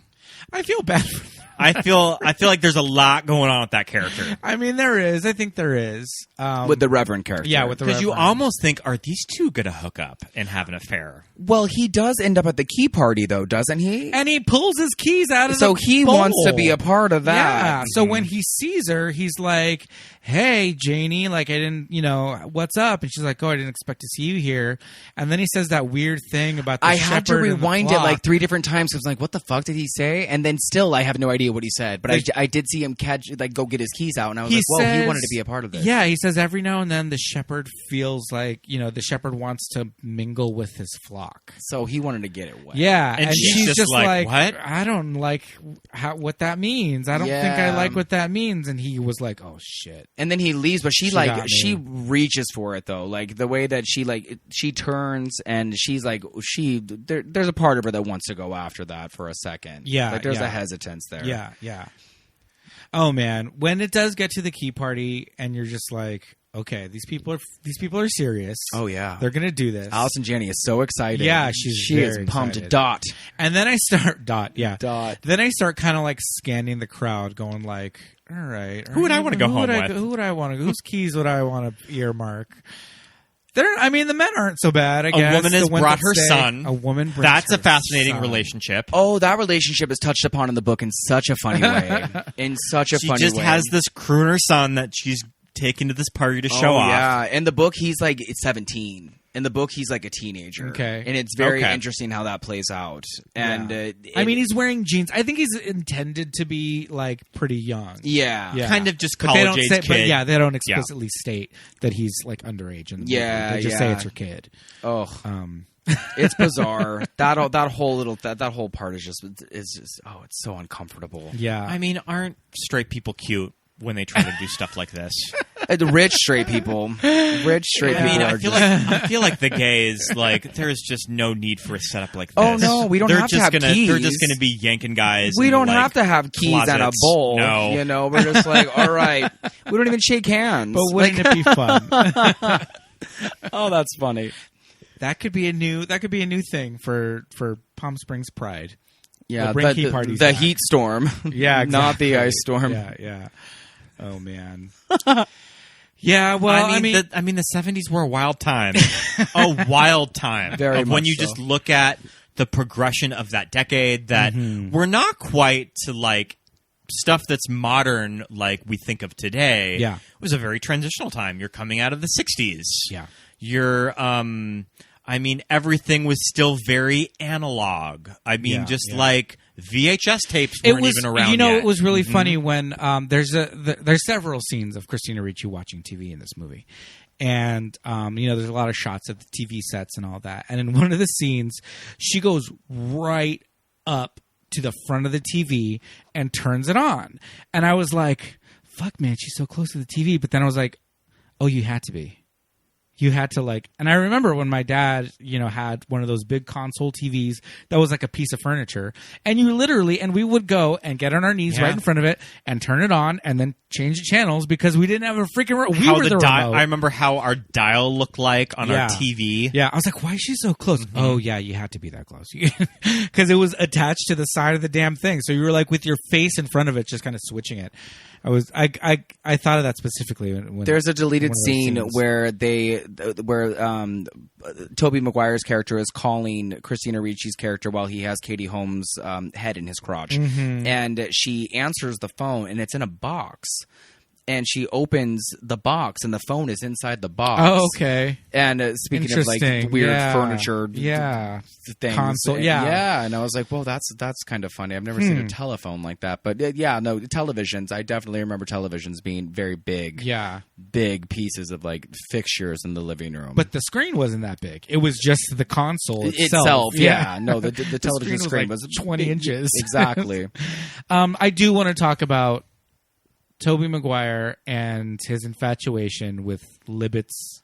I feel bad for them. I feel like there's a lot going on with that character. I mean, there is. I think there is. With the Reverend character. Yeah, with the Because you reverend. almost think, are these two going to hook up and have an affair? Well, he does end up at the key party, though, doesn't he? And he pulls his keys out of So the he bowl. wants to be a part of that. Yeah. So when he sees her, he's like, "Hey, Janie, like I didn't, what's up?" And she's like, "Oh, I didn't expect to see you here." And then he says that weird thing about the I had to shepherd and the rewind it flock. like 3 different times. I was like, what the fuck did he say? And then still, I have no idea what he said. But I did see him go get his keys out. And I was like, well, he wanted to be a part of this. Yeah, he says every now and then the shepherd feels like, the shepherd wants to mingle with his flock. So he wanted to get it wet. Yeah, And she's just like, "What? I don't like what that means. I don't think I Yeah. like what that means." And he was like, "Oh shit." And then he leaves, but she got me. she reaches for it though, like the way that she turns and she's like there's a part of her that wants to go after that for a second. Yeah, like there's yeah. a hesitance there. Yeah, yeah. Oh man, when it does get to the key party, and you're just like, okay, these people are serious. Oh yeah, They're gonna do this. Allison Janney is so excited. Yeah, she very is pumped. excited. Dot. And then I start Dot. Then I start kind of like scanning the crowd, going like, all right, Who would I wanna go home with? Who would I want to? Whose keys would I want to earmark? The men aren't so bad. I guess A woman has The ones brought that her stay- son. A woman. Brings That's a her fascinating son. relationship. Oh, that relationship is touched upon in the book in such a funny way. In such a She funny just way. has this crooner son that she's taken to this party to show off. Yeah, in the book he's like 17. In the book he's like a teenager. Okay. And it's very Okay. interesting how that plays out. And I mean, he's wearing jeans. I think he's intended to be like pretty young. yeah. Yeah. Kind of just But they don't college-age say, kid. But yeah, they don't explicitly state that he's like underage in the Yeah, movie. They just say yeah. it's her kid. Oh, it's bizarre. that whole part is just it's so uncomfortable. Yeah. I mean, aren't straight people cute when they try to do stuff like this? The rich straight people, I people mean, are I feel like the gays, like, there's just no need for a setup like this. Oh, no, we don't They're have to just have They're keys. just going to be yanking guys. we in, don't like, have to have keys and a closets. bowl. No. We're just like, all right. We don't even shake hands. but wouldn't it be fun? Oh, that's funny. That could be a new thing for Palm Springs Pride. Yeah, We'll bring key parties the back. heat storm. Yeah, exactly. Not the ice storm. Yeah. Oh man. Yeah, well, I mean, the 70s were a wild time. A wild time. Very of when much you so. just look at the progression of that decade that we're not quite to like stuff that's modern like we think of today. Yeah. It was a very transitional time. You're coming out of the 60s. Yeah. You're I mean, everything was still very analog. I mean, Yeah, like VHS tapes weren't even around yet. It was really funny when there's several scenes of Christina Ricci watching TV in this movie. And, there's a lot of shots of the TV sets and all that. And in one of the scenes, she goes right up to the front of the TV and turns it on. And I was like, fuck, man, she's so close to the TV. But then I was like, Oh, you had to be. You had to like, and I remember when my dad, had one of those big console TVs that was like a piece of furniture, and you literally, and we would go and get on our knees right in front of it and turn it on and then change the channels because we didn't have a freaking remote. We were the remote. I remember how our dial looked like on our TV. Yeah, I was like, why is she so close? Mm-hmm. Oh yeah, you had to be that close because it was attached to the side of the damn thing. So you were like with your face in front of it, just kind of switching it. I thought of that specifically. When there's a deleted scene where Tobey Maguire's character is calling Christina Ricci's character while he has Katie Holmes' head in his crotch, and she answers the phone, and it's in a box. And she opens the box, and the phone is inside the box. Oh, okay. And speaking of like weird furniture, things, console, yeah. And I was like, well, that's kind of funny. I've never seen a telephone like that, but televisions. I definitely remember televisions being very big, big pieces of like fixtures in the living room. But the screen wasn't that big. It was just the console itself. No, the television screen was 20 inches. Exactly. I do want to talk about Tobey Maguire and his infatuation with Libbets.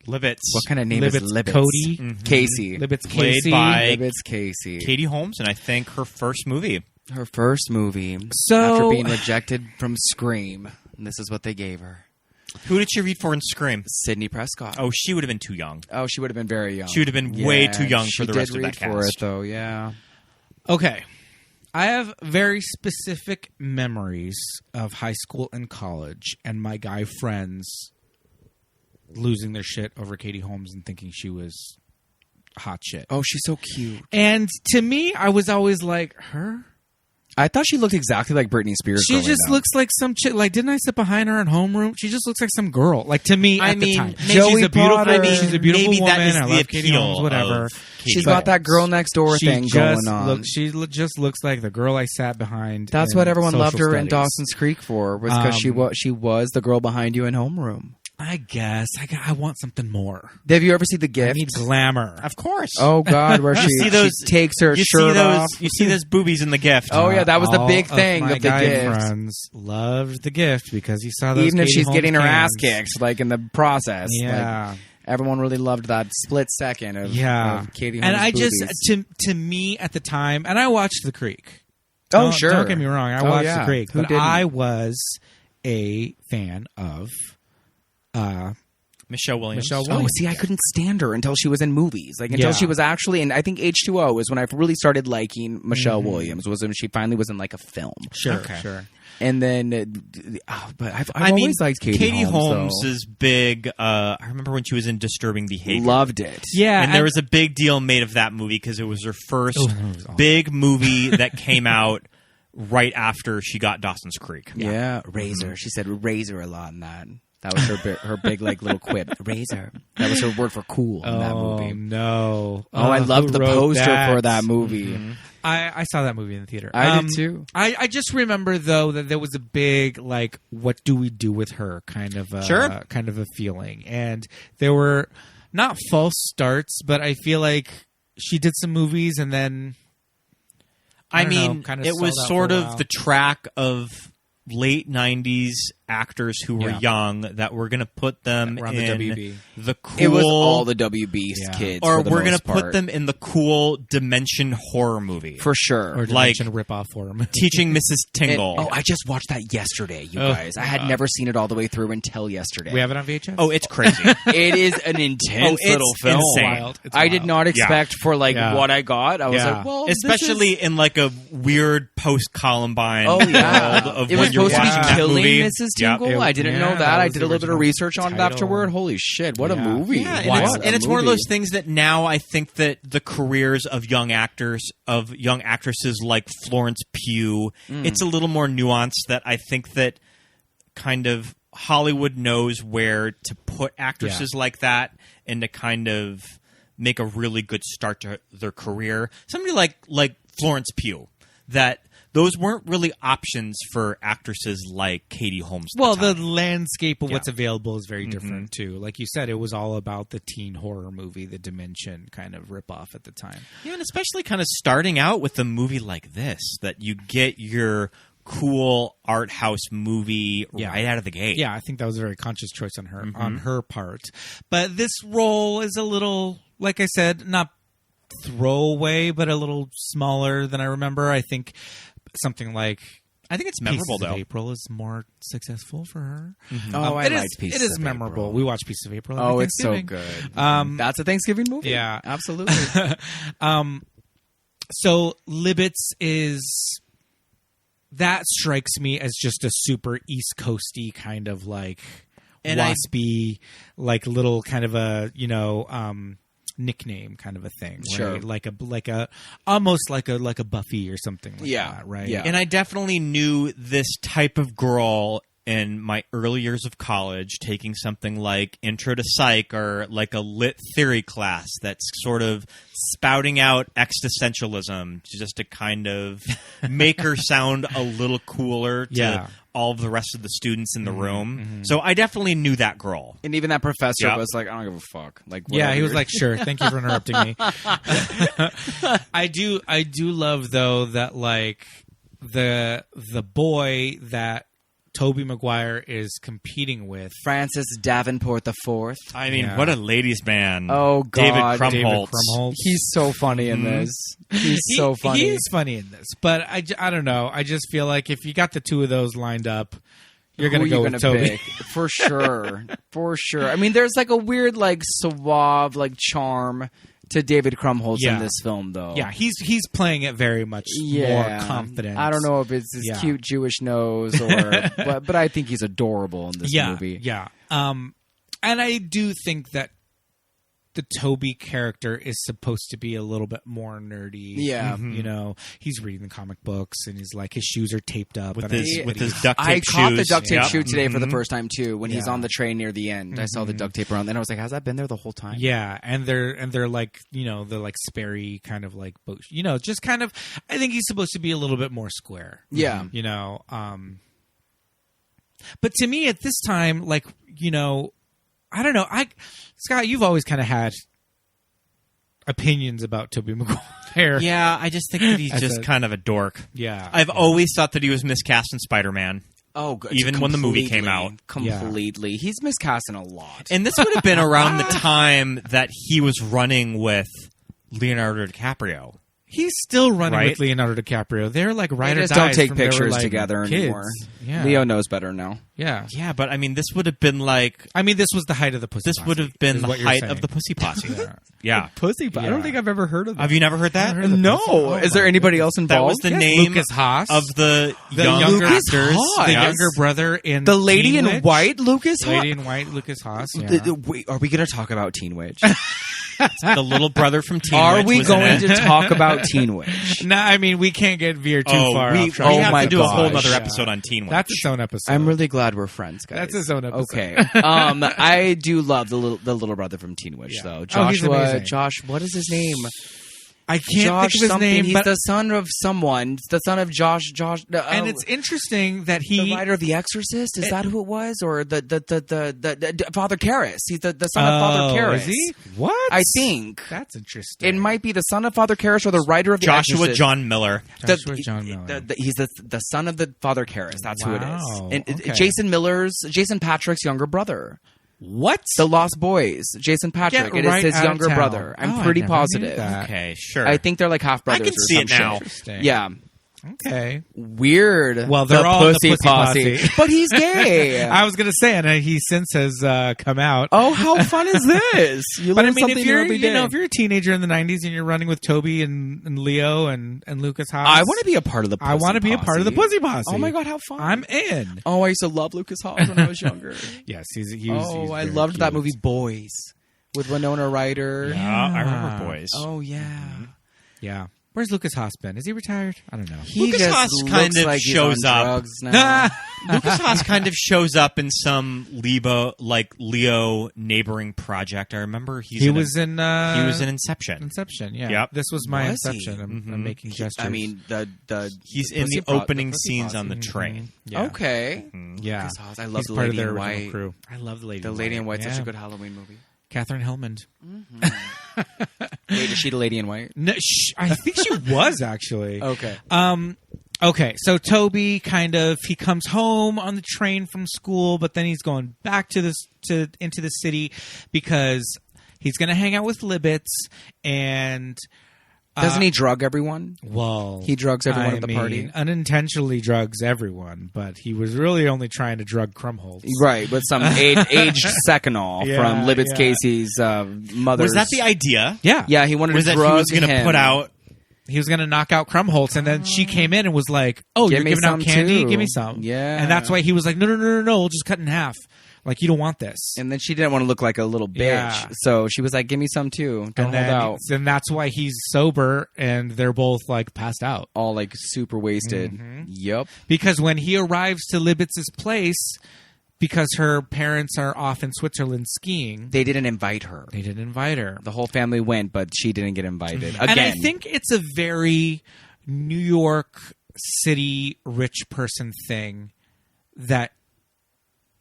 What kind of name is Libbets? Cody? Mm-hmm. Casey. Libbets Played Casey. by Libbets Casey. Katie Holmes, and I think her first movie. So, after being rejected from Scream, and this is what they gave her. Who did she read for in Scream? Sidney Prescott. Oh, she would have been too young. Oh, she would have been very young. She would have been way too young for the rest of that cast. She did read for it, though, yeah. Okay. I have very specific memories of high school and college and my guy friends losing their shit over Katie Holmes and thinking she was hot shit. Oh, she's so cute. And to me, I was always like, her? I thought she looked exactly like Britney Spears. She just looks like some chick. Like, didn't I sit behind her in homeroom? She just looks like some girl. Like, to me, at the time. She's a beautiful woman. I love Katie Holmes, whatever. She's got that girl next door thing going on. She just looks like the girl I sat behind. That's what everyone loved her in Dawson's Creek for, was because she was the girl behind you in homeroom. I guess. I want something more. Have you ever seen The Gift? I need glamour. Of course. Oh, God, where she takes her shirt off. You see those boobies in The Gift. Oh, yeah, that was the big thing of The Gift. My friends loved The Gift because he saw those even if Katie she's Holmes getting her cans. ass kicked, like, in the process. Yeah. Like, everyone really loved that split second of Katie Holmes' And I boobies. just, to me at the time, and I watched The Creek. Oh, sure. Don't get me wrong. I watched The Creek. Who but didn't? I was a fan of... Michelle Williams. Oh, see, I couldn't stand her until she was in movies. Like, until she was actually in, I think H2O is when I really started liking Michelle Williams, was when she finally was in, like, a film. Sure. And then, but I've always liked Katie Holmes is big. I remember when she was in Disturbing Behavior. Loved it. Yeah. And there was a big deal made of that movie because it was her first big movie that came out right after she got Dawson's Creek. Yeah. Razor. She said razor a lot in that. That was her big like little quip. Razor. That was her word for cool in that movie. No. Oh, I loved the poster for that movie. Mm-hmm. I saw that movie in the theater. I did too. I just remember though that there was a big like, what do we do with her kind of a feeling, and there were not false starts, but I feel like she did some movies and then. It was sort of the track of late 90s actors who were young that were going to put them around in the WB. The cool... It was all the WB kids, or for we're going to put them in the cool Dimension horror movie. For sure. Or Dimension rip-off horror movie. Teaching Mrs. Tingle. I just watched that yesterday, you guys. I had never seen it all the way through until yesterday. We have it on VHS? Oh, it's crazy. It is an intense little film. Insane. I did not expect for like what I got. I was like, well, especially in like a weird post-Columbine world of it when was you're supposed to watching be that killing movie. Mrs. Tingle. I didn't know that. I did a little bit of research on it afterward. Holy shit, what a movie. Yeah, and it's one of those things that now I think that the careers of young actors, of young actresses like Florence Pugh, it's a little more nuanced, that I think that kind of Hollywood knows where to put actresses like that and to kind of make a really good start to their career. Somebody like Florence Pugh, that those weren't really options for actresses like Katie Holmes. Well, the landscape of what's available is very different, too. Like you said, it was all about the teen horror movie, the Dimension kind of ripoff at the time. Yeah, and especially kind of starting out with a movie like this, that you get your cool art house movie Yeah. right out of the gate. Yeah, I think that was a very conscious choice on her part. But this role is a little, like I said, not throwaway, but a little smaller than I remember. I think something like I think it's memorable, Pieces of though. April is more successful for her. Oh, I It liked is- Pieces It is of memorable. April. We watched Pieces of April. Oh, every it's so Thanksgiving. good. That's a Thanksgiving movie. Yeah. Absolutely. So Libbets is, that strikes me as just a super East Coasty kind of like And waspy, like little kind of a, nickname kind of a thing. Sure. Right? Like a almost like a Buffy or something like Yeah. that, right? Yeah. And I definitely knew this type of girl in my early years of college, taking something like Intro to Psych or like a lit theory class that's sort of spouting out existentialism just to kind of make her sound a little cooler to Yeah. all of the rest of the students in the room. So I definitely knew that girl. And even that professor Yeah. was like, I don't give a fuck. Like, Yeah, he was whatever. like, "Sure, thank you for interrupting me." I do love though that like the boy that Tobey Maguire is competing with. Francis Davenport the Fourth. I mean, Yeah. what a ladies' man. Oh, David God. Krumholtz. David Krumholtz. He's so funny in this. He's so funny. He is funny in this, but I don't know. I just feel like if you got the two of those lined up, you're going to go with Toby. pick? For sure. For sure. I mean, there's like a weird, like, suave, like, charm to David Krumholtz Yeah. in this film, though. Yeah, he's playing it very much more confident. I don't know if it's his Yeah. cute Jewish nose or, but I think he's adorable in this movie. Yeah. And I do think that the Toby character is supposed to be a little bit more nerdy. Yeah. You know, he's reading the comic books and he's like, his shoes are taped up. With and his duct I tape caught the shoes. duct tape Yep. shoe today for the first time too. When he's Yeah. on the train near the end, I saw the duct tape around, and I was like, "Has that been there the whole time?" Yeah, and they're like, they're like Sperry kind of like, just kind of. I think he's supposed to be a little bit more square. Yeah. But to me at this time, like, I don't know. Scott, you've always kind of had opinions about Tobey Maguire. Yeah, I just think that he's As just a- kind of a dork. Yeah. I've always thought that he was miscast in Spider-Man. Oh, good. Even when the movie came out. completely. He's miscasting a lot. And this would have been around the time that he was running with Leonardo DiCaprio. He's still running Right? with Leonardo DiCaprio. They're like They ride or just dies don't take from they were, pictures like, together kids. anymore. Yeah. Leo knows better now. Yeah. Yeah, but I mean, this would have been like... I mean, this was the height of the Pussy This Posse, would have been is the what you're height saying. of the Pussy Posse. Yeah. Yeah. Pussy, but I Yeah. don't think I've ever heard of that. Have you never heard that? Never heard of No. Pussy- oh Is there my anybody else That involved? was the Yes, name Lucas Haas. of the young younger actors. Haas. The Yes. younger brother in The lady Teen in Witch. white, Lucas Haas? Lady in white, Lucas Haas. Yeah. Wait, are we going to talk about Teen Witch? The little brother from Teen Are Witch we was in going it. to talk about Teen Witch? No, I mean we can't get veer too far. we off track. oh have my to do a whole gosh. other Yeah. episode on Teen Witch. That's its own episode. I'm really glad we're friends, guys. That's his own episode. Okay. I do love the little brother from Teen Witch, Yeah. though. Oh, he's Joshua. amazing. Josh. What is his name? I can't Josh think of his something. name, He's but the son of someone. The son of Josh. and it's interesting that the he writer of The Exorcist. Is that who it was, or the Father Karras? He's the son of Father Karras. Is he? What? I think That's interesting. it might be the son of Father Karras or the writer of The Joshua Exorcist. John Miller. Joshua John Miller. He's the son of the Father Karras. That's who it is. Wow, And okay. Jason Patrick's younger brother. What? The Lost Boys. Jason Patrick. Get It right is his out of younger town. brother. I'm Oh, I pretty never knew positive. that. Okay, sure. I think they're like half brothers. I can or see some it now. shit. Interesting. Yeah. Okay. Weird. Well, they're all in the Pussy Posse. But he's gay. I was gonna say, and he since has come out. Oh, how fun is this? You But I learn mean, something if you're new every day. if you're a teenager in the '90s and you're running with Toby and Leo and Lucas Haas, I want to be a part of the Pussy I want to be a part of the Posse. Pussy Posse. Oh my god, how fun! I'm in. Oh, I used to love Lucas Haas when I was younger. Yes, he was I very loved that cute. movie Boys with Winona Ryder. Yeah, I remember Boys. Oh yeah. Yeah. Where's Lucas Haas been? Is he retired? I don't know. He Lucas just Haas looks kind of like he's shows on up. drugs now. Lucas Haas kind of shows up in some Leo neighboring project. I remember He was in Inception. Inception. Yeah. Yep. This was my Was he? Inception. I'm making gestures. I mean, the He's the in the Pussy Po- opening Pussy scenes Posse. on the train. yeah. Okay. Yeah. Lucas Haas. I love He's the part of Lady their in original White. crew. I love the Lady. The in Lady White. in White's such Yeah. a good Halloween movie. Catherine Hellman. Wait, is she the Lady in White? No, I think she was actually. Okay. Okay, so Toby he comes home on the train from school, but then he's going back into the city because he's going to hang out with Libbets and... Doesn't he drug everyone? Well, he drugs everyone at the party. Unintentionally drugs everyone, but he was really only trying to drug Krumholtz. Right, with some aged Seconal from Libbets Casey's mother. Was that the idea? Yeah. Yeah, he wanted to drug he was going to put out... He was going to knock out Krumholtz, and then she came in and was like, "Oh, you're giving out candy? Too. Give me some." Yeah. And that's why he was like, No, we'll just cut in half. Like, you don't want this. And then she didn't want to look like a little bitch. Yeah. So she was like, give me some too. Don't hold out. And that's why he's sober, and they're both, like, passed out. All, like, super wasted. Mm-hmm. Yep. Because when he arrives to Libbets' place... Because her parents are off in Switzerland skiing. They didn't invite her. They didn't invite her. The whole family went, but she didn't get invited. Again. And I think it's a very New York City rich person thing that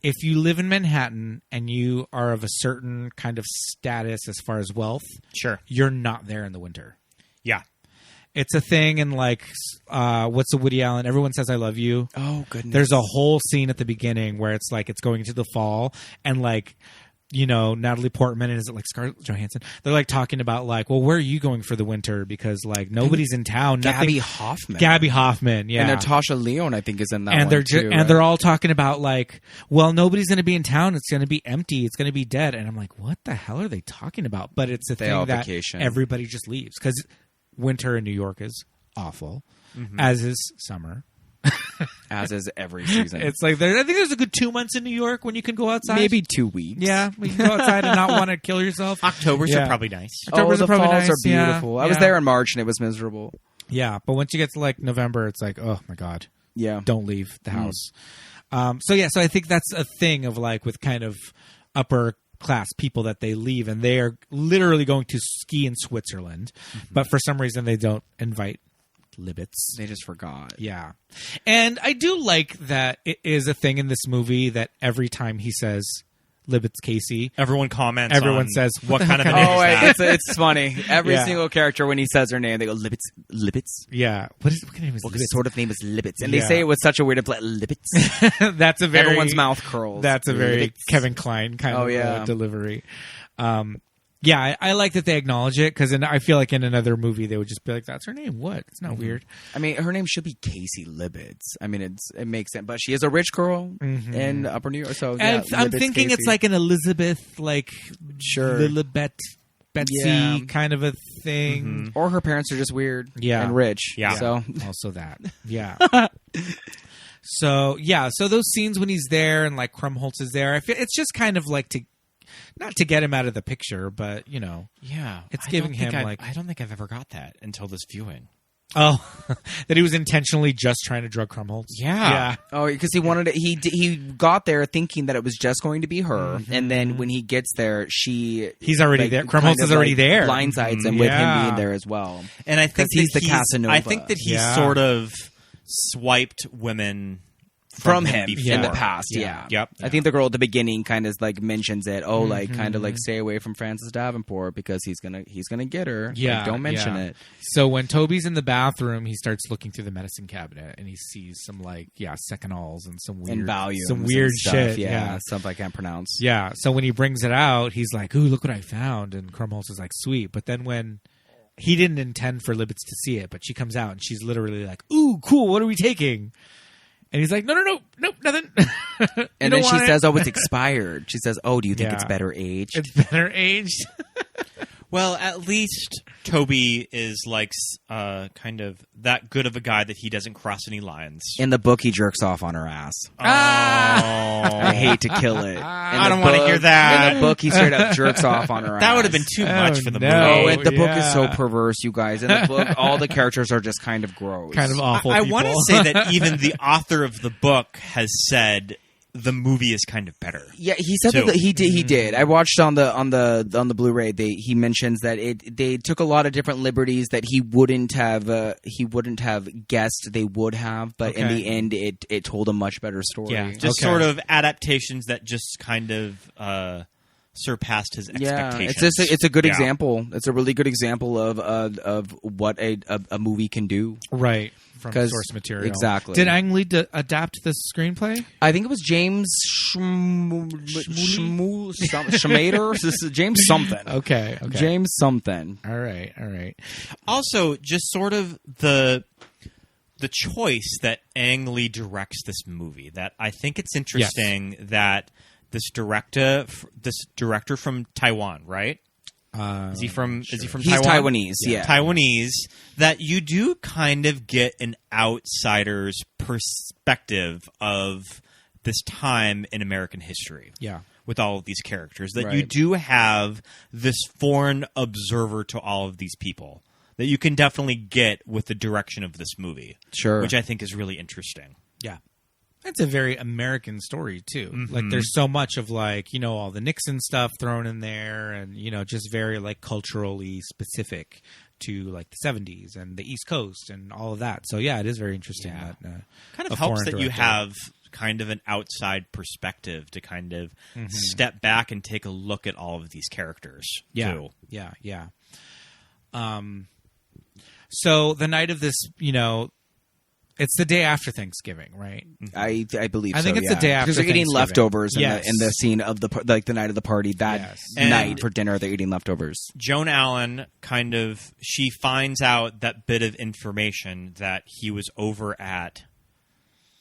if you live in Manhattan and you are of a certain kind of status as far as wealth, Sure. you're not there in the winter. Yeah. It's a thing in like, what's the Woody Allen? Everyone Says I Love You. Oh, goodness. There's a whole scene at the beginning where it's like it's going into the fall and like, you know, Natalie Portman and is it like Scarlett Johansson? They're like talking about like, well, where are you going for the winter? Because like nobody's in town. Gabby Hoffman. Gabby Hoffman, yeah. And Natasha Lyonne, I think, is in that and one they're too. and they're all talking about like, well, nobody's going to be in town. It's going to be empty. It's going to be dead. And I'm like, what the hell are they talking about? But it's a They all thing that vacation. everybody just leaves because winter in New York is awful, as is summer. As is every season. It's like I think there's a good 2 months in New York when you can go outside. Maybe 2 weeks. Yeah, you can go outside and not want to kill yourself. Octobers Yeah. are probably nice. October's the are probably falls nice, are beautiful. yeah. I was Yeah. there in March and it was miserable. Yeah, but once you get to like November, it's like, oh my god, Yeah. don't leave the house. So I think that's a thing of like with kind of upper class people that they leave and they are literally going to ski in Switzerland, but for some reason they don't invite Libbets. They just forgot. Yeah. And I do like that it is a thing in this movie that every time he says Libbets Casey, Everyone comments. Everyone on says, what kind of a name Oh, is that? it's funny. Every Yeah. single character, when he says her name, they go, Libbets? yeah, what kind of name is What Libbets? sort of name is Libbets? And Yeah. they say it with such a weird, like, Libbets? That's a very Everyone's mouth curls. That's a very Libbets. Kevin Kline kind of yeah. delivery. Yeah, I like that they acknowledge it because I feel like in another movie they would just be like, "That's her name." What? It's not weird. I mean, her name should be Casey Libbets. I mean, it makes sense. But she is a rich girl in Upper New York. So yeah, And I'm Libbets thinking it's Casey. like an Elizabeth, like Sure. Lilibet, Betsy Yeah. kind of a thing. Or her parents are just weird Yeah. and rich. Yeah. So Also that, yeah. So those scenes when he's there and like Krumholtz is there, I feel it's just kind of like not to get him out of the picture, but you know, Yeah. It's I giving don't think him, I've- like- I don't think I've ever got that until this viewing. oh, that he was intentionally just trying to drug Krumholtz. Yeah. Oh, because he wanted it. He got there thinking that it was just going to be her, and then when he gets there, He's already like, there. kind Krumholtz of, is already like, there. Blindsides him with him Yeah. being there as well. And I think 'Cause he's that the Casanova. I think that he Yeah. sort of swiped women From him before. in the past, Yeah. yeah. Yep. I think the girl at the beginning kind of like mentions it. Oh, like kind of like stay away from Francis Davenport because he's gonna get her. Yeah, Like, don't mention yeah. it. So when Toby's in the bathroom, he starts looking through the medicine cabinet and he sees some like Secanols and some weird And Valiums, some weird and stuff. shit. Yeah, stuff I can't pronounce. Yeah. So when he brings it out, he's like, "Ooh, look what I found!" And Krumholtz is like, "Sweet." But then when he didn't intend for Libbets to see it, but she comes out and she's literally like, "Ooh, cool! What are we taking?" And he's like, "No, nothing." And then she says, "Oh, it's expired." She says, "Oh, do you think Yeah. it's better aged?" "It's better aged." Well, at least Toby is like kind of that good of a guy that he doesn't cross any lines. In the book, he jerks off on her ass. Oh. I hate to kill it. I don't wanna hear that. In the book, he straight up jerks off on her ass. That would have been too much for the no. movie. Oh, and the book is so Yeah. perverse, you guys. In the book, all the characters are just kind of gross. Kind of awful. I people. want to say that even the author of the book has said the movie is kind of better. Yeah, he said too. that he did. I watched on the Blu-ray. He mentions that they took a lot of different liberties that he wouldn't have guessed they would have, but in Okay. the end, it told a much better story. Yeah, just Okay. sort of adaptations that just kind of surpassed his Yeah, expectations. it's a good Yeah. example. It's a really good example of what a movie can do. Right. From 'Cause- source material. exactly. Did Ang Lee adapt the screenplay? I think it was James Schmader. This is James something. Okay. James something. All right. Also, just sort of the choice that Ang Lee directs this movie. That I think it's interesting that this director from Taiwan, right? Is he from He's Taiwan? Taiwanese, yeah. Taiwanese. That you do kind of get an outsider's perspective of this time in American history. Yeah. With all of these characters, that you Right. do have this foreign observer to all of these people that you can definitely get with the direction of this movie. Sure. Which I think is really interesting. Yeah. It's a very American story, too. Like, there's so much of, like, you know, all the Nixon stuff thrown in there and, you know, just very, like, culturally specific to, like, the 70s and the East Coast and all of that. So, yeah, it is very interesting. Yeah. That, Kind a of helps foreign that you director. have kind of an outside perspective to kind of step back and take a look at all of these characters, too. Yeah. So, the night of this, you know, it's the day after Thanksgiving, right? I believe. I think so, it's the day after because they're eating Thanksgiving. leftovers Yes. in the scene of the night of the party. That Yes. night And- for dinner, they're eating leftovers. Joan Allen she finds out that bit of information that he was over at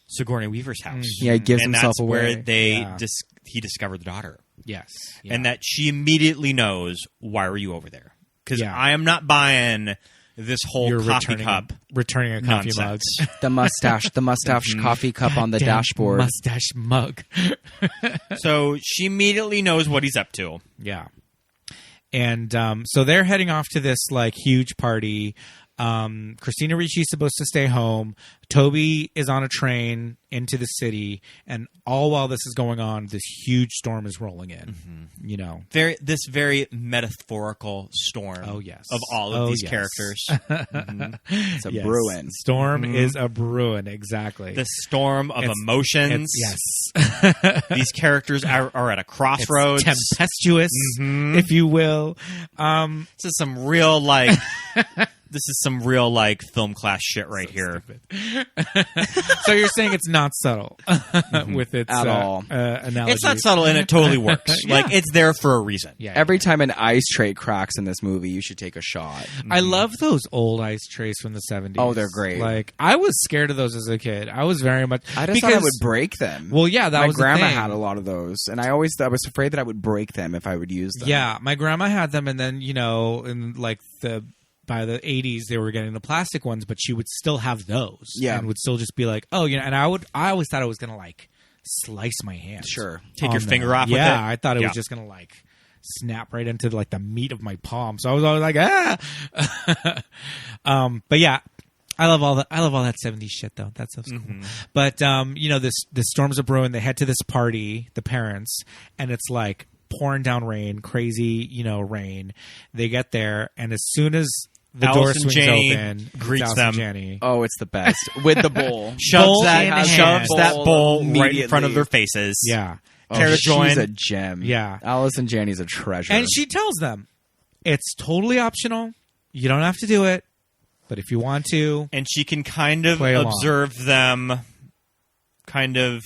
Sigourney Weaver's house. Yeah, he gives and himself that's where away. he discovered the daughter. Yes. And that she immediately knows, why were you over there? Because Yeah. I am not buying this whole You're coffee cup returning a coffee nonsense. mug. The mustache coffee cup on the Damn dashboard. mustache mug. So she immediately knows what he's up to. Yeah. And so they're heading off to this, like, huge party. Christina Ricci is supposed to stay home. Toby is on a train into the city, and all while this is going on, this huge storm is rolling in. You know, This very metaphorical storm. Oh, yes. Of all of these yes. characters. It's a Yes. Bruin. Storm is a Bruin, exactly. The storm of emotions. Yes. These characters are at a crossroads. Tempestuous, if you will. This is some real like. This is some real like film class shit right here. So you're saying it's not subtle with its At all. analogy? It's not subtle and it totally works. Like it's there for a reason. Yeah. Every time an ice tray cracks in this movie, you should take a shot. I love those old ice trays from the 70s. Oh, they're great. Like, I was scared of those as a kid. I was very much. I just thought I would break them. Well, yeah, that my was the grandma thing. had a lot of those, and I was afraid that I would break them if I would use them. Yeah, my grandma had them, and then, you know, in like by the 80s, they were getting the plastic ones, but she would still have those. Yeah. And would still just be like, oh, you know, and I always thought I was going to, like, slice my hand. Sure. Take on your them. finger off with Yeah, it? I thought it Yeah. was just going to, like, snap right into, like, the meat of my palm. So I was always like, ah! But yeah, I love all that 70s shit, though. That stuff's cool. But, you know, this storms are brewing. They head to this party, the parents, and it's like pouring down rain, crazy, you know, rain. They get there, and as soon as the door Allison swings Janney open, greets Allison them. Janney. Oh, it's the best with the bowl. Bowl in hand. Shoves that bowl right in front of Immediately. their faces. Yeah. Oh, Care to join? she's a gem. Yeah. Allison Janney's a treasure. And she tells them, it's totally optional. You don't have to do it. But if you want to, And she can kind of Play along. observe them, kind of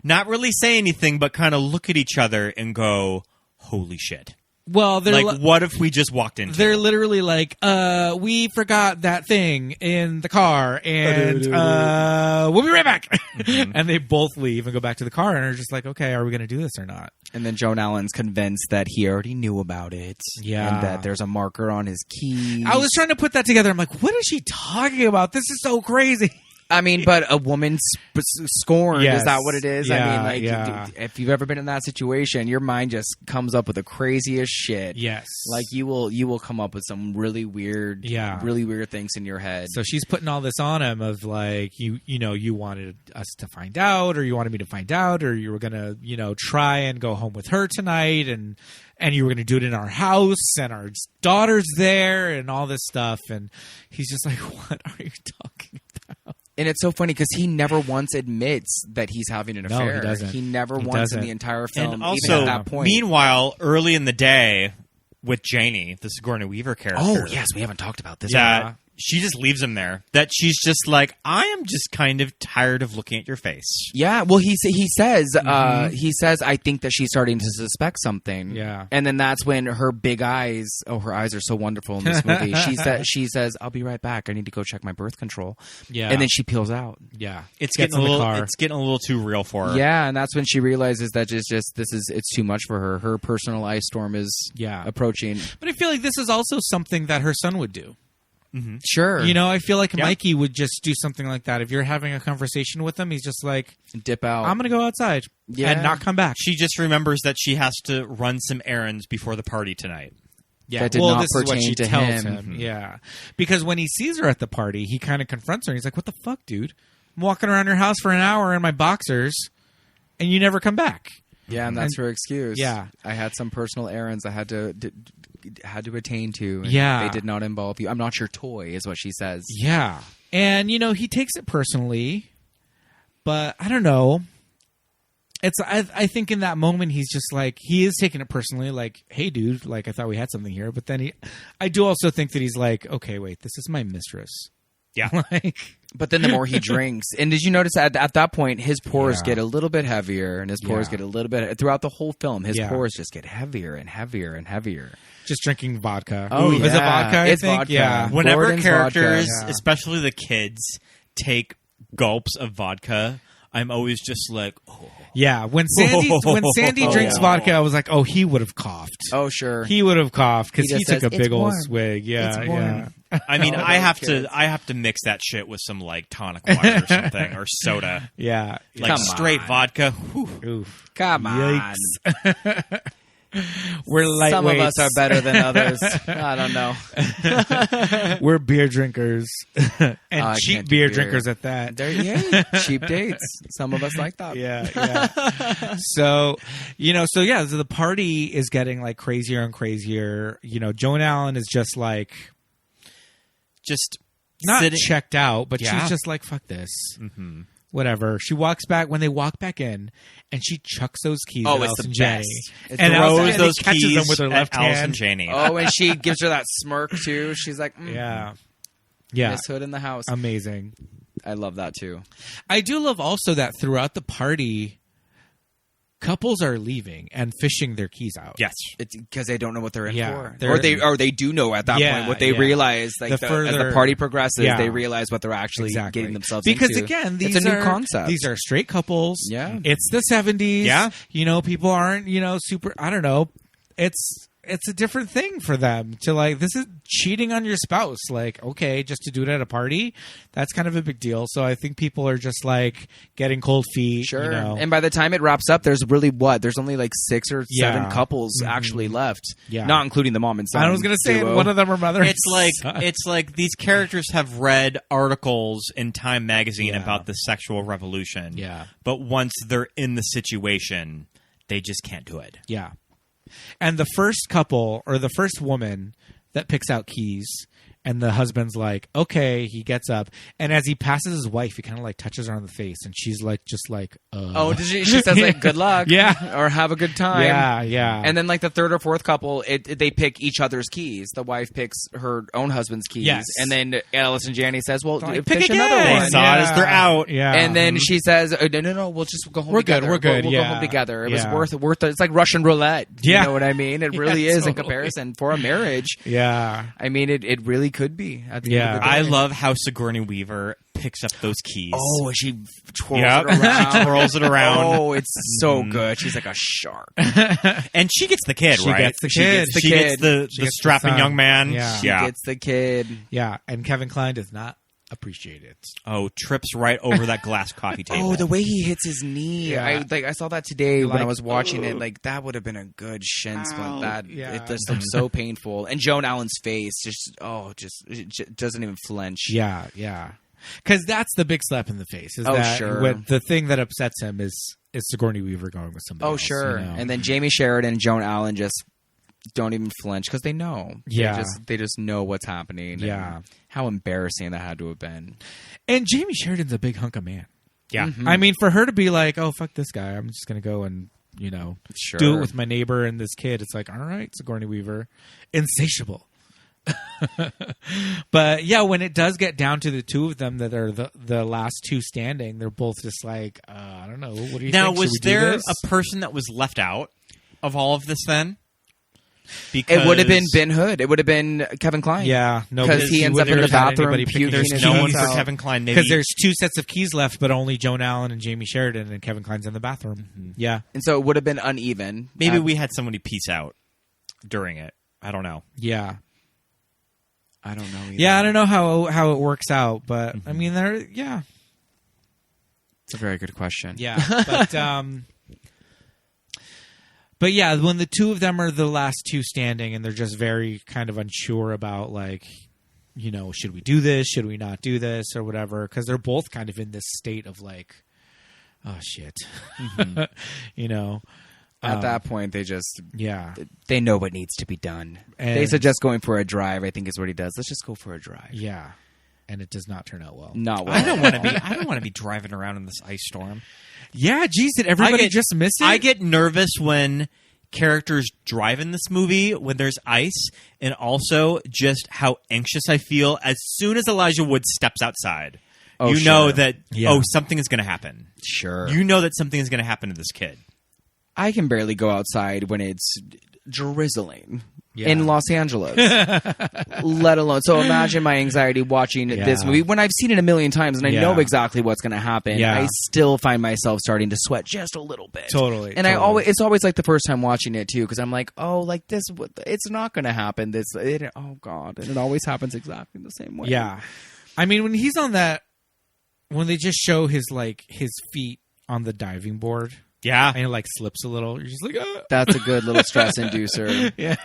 not really say anything, but kind of look at each other and go, "Holy shit!" well, they're Like, what if we just walked into? they're literally like, we forgot that thing in the car, and we'll be right back. And they both leave and go back to the car, and are just like, okay, are we going to do this or not? And then Joan Allen's convinced that he already knew about it. Yeah. And that there's a marker on his keys. I was trying to put that together. I'm like, what is she talking about? This is so crazy. I mean, but a woman scorned, Yes. is that what it is? Yeah, I mean, like, yeah. if you've ever been in that situation, your mind just comes up with the craziest shit. Yes. Like, you will come up with some really weird things in your head. So she's putting all this on him of like, you know, you wanted us to find out, or you wanted me to find out, or you were going to, you know, try and go home with her tonight, and you were going to do it in our house, and our daughter's there, and all this stuff. And he's just like, what are you talking about? And it's so funny because he never once admits that he's having an affair. he doesn't. He never He once doesn't. in the entire film, And even also, at that point. meanwhile, early in the day with Janie, the Sigourney Weaver character. Oh, yes, we haven't talked about this. Yeah. She just leaves him there. That she's just like, I am just kind of tired of looking at your face. Yeah, well, he says, I think that she's starting to suspect something. Yeah. And then that's when her big eyes, her eyes are so wonderful in this movie. She says, I'll be right back. I need to go check my birth control. Yeah. And then she peels out. Yeah. It's Gets getting in a the little. car. It's getting a little too real for her. Yeah, and that's when she realizes that it's too much for her. Her personal ice storm is approaching. But I feel like this is also something that her son would do. Sure. You know, I feel like Mikey would just do something like that. If you're having a conversation with him, he's just like, dip out. I'm going to go outside and not come back. She just remembers that she has to run some errands before the party tonight. Yeah, that did not this is what pertain she to tells him. him. Yeah, because when he sees her at the party, he kind of confronts her. And he's like, "What the fuck, dude? I'm walking around your house for an hour in my boxers, and you never come back." Yeah, and that's her excuse. Yeah. I had some personal errands I had to attain to. And Yeah. they did not involve you. I'm not your toy, is what she says. Yeah, and you know he takes it personally, but I don't know. I think in that moment he's just like he is taking it personally, like, hey dude, like I thought we had something here, but then I do also think that he's like, okay, wait, this is my mistress. Yeah. But then the more he drinks, and did you notice at that point his pores get a little bit heavier, and his pores get a little bit throughout the whole film. His pores just get heavier and heavier and heavier. Just drinking vodka. Oh, Is it vodka? I It's think? vodka. Yeah. Whenever Gordon's characters, vodka. especially the kids, take gulps of vodka, I'm always just like, oh. Yeah, when Sandy drinks vodka, I was like, oh, he would have coughed. Oh, sure. He would have coughed because He he just took a says, big "It's old warm. swig. Yeah, It's warm." yeah. I mean, Oh, I have kids. to mix that shit with some like tonic water or something or soda. Yeah. Like Come straight on. vodka. Whew. Oof. Come on. Yikes. We're lightweights. Some of us are better than others. I don't know. We're beer drinkers. And I cheap can't do beer beer. drinkers at that. Cheap dates. Some of us like that. Yeah. So the party is getting like crazier and crazier. You know, Joan Allen is just like Just not sitting. checked out, but Yeah. she's just like, fuck this. Mm-hmm. Whatever. She walks back when they walk back in, and she chucks those keys Oh, at it's Allison the Janney. best. It And throws Allison Throws Janney those catches keys them with her at left Allison hand. Janney. Oh, and she gives her that smirk too. She's like, Yeah. Miss Hood in the house. Amazing. I love that too. I do love also that throughout the party, couples are leaving and fishing their keys out. Yes. It's because they don't know what they're in Yeah, for, or they do know at that point what they realize. Like The as further- the party progresses, Yeah. they realize what they're actually getting themselves because into. again, it's these a are new concept. These are straight couples. Yeah. It's the 70s. Yeah. You know, people aren't, super, I don't know. It's a different thing for them to like, this is cheating on your spouse. Like, okay, just to do it at a party, that's kind of a big deal. So I think people are just like getting cold feet. Sure. You know? And by the time it wraps up, there's really there's only like 6 or 7 Yeah. couples actually left. Yeah. Not including the mom and son. I was going to say duo. one of them are mother. It's like these characters have read articles in Time magazine about the sexual revolution. Yeah. But once they're in the situation, they just can't do it. Yeah. And the first couple or the first woman that picks out keys and the husband's like, okay, he gets up. And as he passes his wife, he kind of like touches her on the face. And she's like, just like, Oh, she says like, good luck. Yeah. Or have a good time. Yeah, yeah. And then like the third or fourth couple, they pick each other's keys. The wife picks her own husband's keys. Yes. And then Allison Janney says, well, Like, pick again. another They one. saw it as they're out. Yeah. And then she says, no, we'll just go home We're good, together. we're good, We'll go yeah. home together. It Yeah. was worth it. It's like Russian roulette. Yeah. You know what I mean? It really Yeah, is in totally. comparison for a marriage. Yeah. I mean, it really could be. At the end of the day. I love how Sigourney Weaver picks up those keys. Oh, and she twirls Yep. it around. She twirls it around. Oh, it's so good. She's like a shark. And she gets the kid, She right? gets the kid. She gets the She gets the strapping son. young man. Yeah. She gets the kid. Yeah. And Kevin Kline does not appreciate it. Oh, trips right over that glass coffee table. Oh, the way he hits his knee. Yeah. I saw that today when Like, I was watching it. Like that would have been a good shin splint. That Yeah. it just looked so painful. And Joan Allen's face just doesn't even flinch. Yeah. Yeah. Because that's the big slap in the face. Is Oh, that sure. What the thing that upsets him is Sigourney Weaver going with somebody Oh, else, sure. you know? And then Jamie Sheridan and Joan Allen just don't even flinch because they know. Yeah. They just know what's happening. Yeah. And how embarrassing that had to have been. And Jamie Sheridan's a big hunk of man. Yeah. Mm-hmm. I mean, for her to be like, oh, fuck this guy, I'm just going to go and, you know, Sure. do it with my neighbor and this kid. It's like, all right, Sigourney Weaver, insatiable. But yeah, when it does get down to the two of them that are the last two standing, they're both just like, I don't know. What do you Now, think? was Should we do there this? a person that was left out of all of this then? Because It would have been Ben Hood. It would have been Kevin Kline. Yeah, no, because he ends up in the bathroom puking There's his no one keys for out. Kevin Kline. Maybe because there's two sets of keys left, but only Joan Allen and Jamie Sheridan, and Kevin Kline's in the bathroom. Mm-hmm. Yeah, And so it would have been uneven. maybe we had somebody peace out during it. I don't know. yeah. I don't know either. Yeah, I don't know how it works out, but I mean, yeah, It's a very good question. yeah, but yeah, when the two of them are the last two standing, and they're just very kind of unsure about like, you know, should we do this? Should we not do this? Or whatever, because they're both kind of in this state of like, oh shit, you know. At that point, Yeah, they know what needs to be done. And- They suggest going for a drive, I think is what he does. Let's just go for a drive. yeah, and it does not turn out well. Not well. I don't want to be driving around in this ice storm. Yeah, geez, did everybody just miss it? I get nervous when characters drive in this movie when there's ice, and also just how anxious I feel as soon as Elijah Wood steps outside. Oh, you know sure. that Yeah. something is going to happen. Sure. You know that something is going to happen to this kid. I can barely go outside when it's drizzling Yeah. in Los Angeles, let alone. So imagine my anxiety watching this Yeah. movie when I've seen it a million times and I Yeah. know exactly what's going to happen. Yeah. I still find myself starting to sweat just a little bit. Totally, And totally. it's always like the first time watching it too, because I'm like, oh, like this, it's not going to happen. Oh God, and it always happens exactly the same way. Yeah, I mean, when he's on that, when they just show his feet on the diving board, Yeah. and it like slips a little, you're just like, ah. That's a good little stress inducer. Yeah,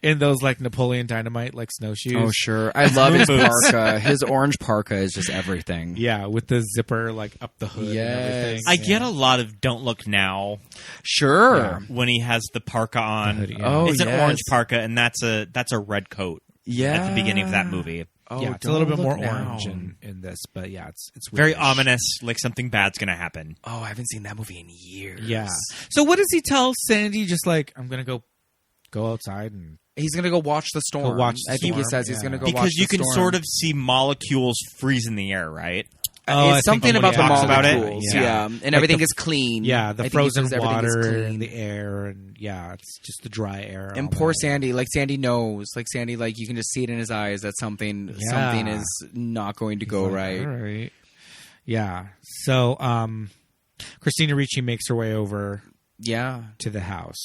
in those like Napoleon Dynamite like snowshoes. Oh sure, I love his Boots. parka. His orange parka is just everything. Yeah, with the zipper like up the hood. Yes. And everything. I get a lot of Don't Look Now Sure. Yeah. when he has the parka on. The hoodie, yeah. Oh, it's an yes. orange parka, and that's a red coat Yeah. at the beginning of that movie. Oh, Yeah, it's a little bit Don't more Look Now. orange in this, but yeah, it's Very weirdish. ominous, like something bad's going to happen. Oh, I haven't seen that movie in years. Yeah. So what does he tell Sandy? Just like, I'm gonna go outside and He's gonna go watch the storm. Go watch the I think he storm, says he's yeah. gonna go watch Because the you can storm. sort of see molecules freeze in the air, right? Oh, I It's think something about the talks about it. molecules. Yeah. Yeah. And Like everything the- is clean. yeah, I the think he frozen says everything is water clean. and the air, and yeah, it's just the dry air. And all poor that. Sandy, like Sandy knows, like Sandy, like you can just see it in his eyes that something is not going to go Like, right. all right. Yeah. So, Christina Ricci makes her way over Yeah, to the house,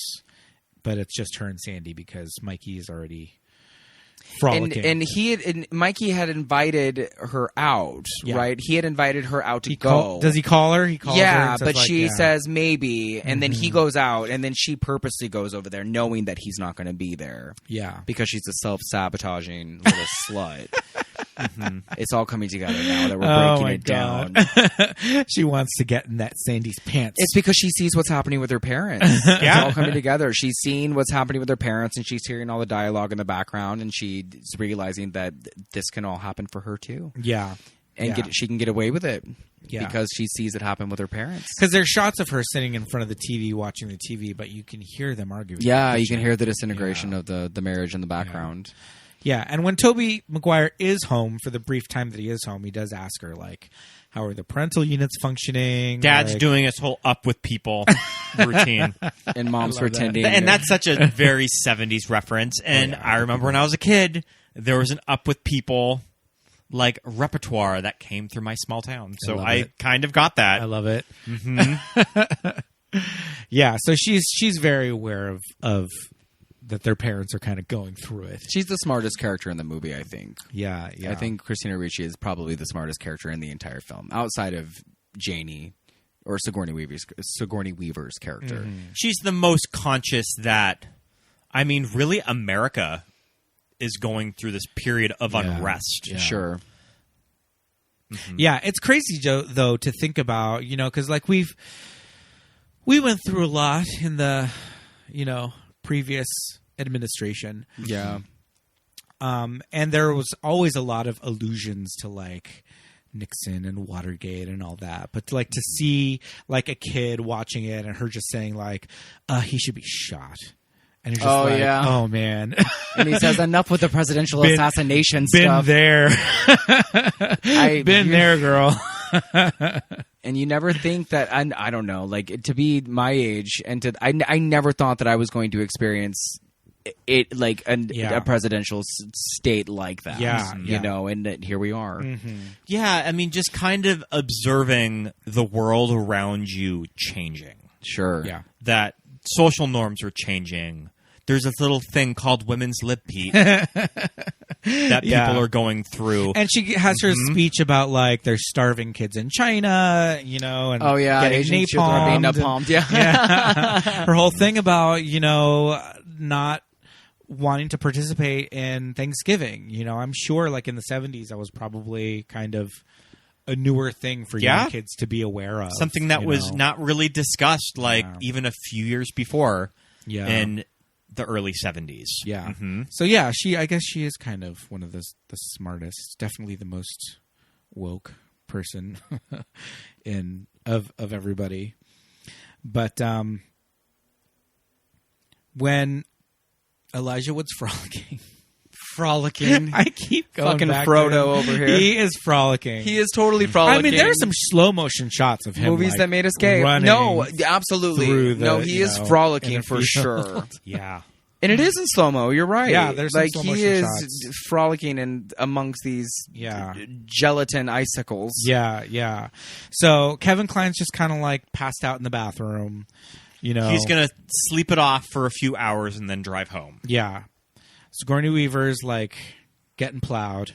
but it's just her and Sandy because Mikey is already frolicking. and Mikey had invited her out, Yeah. right? He had invited her out to go. Does he call her? He calls her. Yeah, and says, but like, she yeah. says maybe, and then he goes out, and then she purposely goes over there, knowing that he's not going to be there Yeah. because she's a self-sabotaging little slut. It's all coming together now that we're breaking it down. She wants to get in that Sandy's pants. It's because she sees what's happening with her parents. It's all coming together. She's seeing what's happening with her parents, and she's hearing all the dialogue in the background, and she's realizing that this can all happen for her too, yeah. and Yeah. she can get away with it Yeah. because she sees it happen with her parents. Because there's shots of her sitting in front of the TV watching the TV, but you can hear them arguing. Yeah, in the you can kitchen. hear the disintegration Yeah. of the marriage in the background. Yeah, and when Toby Maguire is home, for the brief time that he is home, he does ask her, like, how are the parental units functioning? Dad's Like, doing his whole up with people routine. And mom's I love that. pretending. And that's such a very 70s reference. And yeah. I remember when I was a kid, there was an up with people like repertoire that came through my small town. So love I it. kind of got that. I love it. Yeah, so she's very aware of that their parents are kind of going through it. She's the smartest character in the movie, I think. Yeah. I think Christina Ricci is probably the smartest character in the entire film, outside of Janie or Sigourney Weaver's character. She's the most conscious that, I mean, really, America is going through this period of Yeah. unrest. Yeah. Sure. Yeah, it's crazy, though, to think about, because like we went through a lot in the, previous administration. Yeah. And there was always a lot of allusions to like Nixon and Watergate and all that. But like to see like a kid watching it and her just saying like, he should be shot. And you're just oh man. And he says, enough with the presidential assassination been stuff. There. Been there, girl. And you never think that, I don't know, like to be my age and I never thought that I was going to experience it like a presidential state like that. You know, and that here we are. Mm-hmm. Yeah, I mean, just kind of observing the world around you changing. Sure. Yeah. That social norms are changing. There's this little thing called women's lip beat that people are going through. And she has her speech about like there's starving kids in China, you know, and getting Asian children are being napalmed. Her whole thing about, you know, not wanting to participate in Thanksgiving. You know, I'm sure like in the 70s that was probably kind of a newer thing for young kids to be aware of. Something that was not really discussed like even a few years before in the early 70s. Yeah. Mm-hmm. So I guess she is kind of one of the smartest, definitely the most woke person of everybody. But when Elijah Wood's frolicking. I keep going fucking back Frodo to him. over here. He is frolicking. He is totally frolicking. I mean, there are some slow motion shots of him. Movies like, that made us gay. No, absolutely. He is frolicking for sure. Yeah. And it is in slow mo. You're right. Yeah, there's some like slow he motion is shots. frolicking in amongst these gelatin icicles. Yeah. So Kevin Kline's just kind of like passed out in the bathroom. You know, he's gonna sleep it off for a few hours and then drive home. Yeah. Sigourney Weaver's like getting plowed.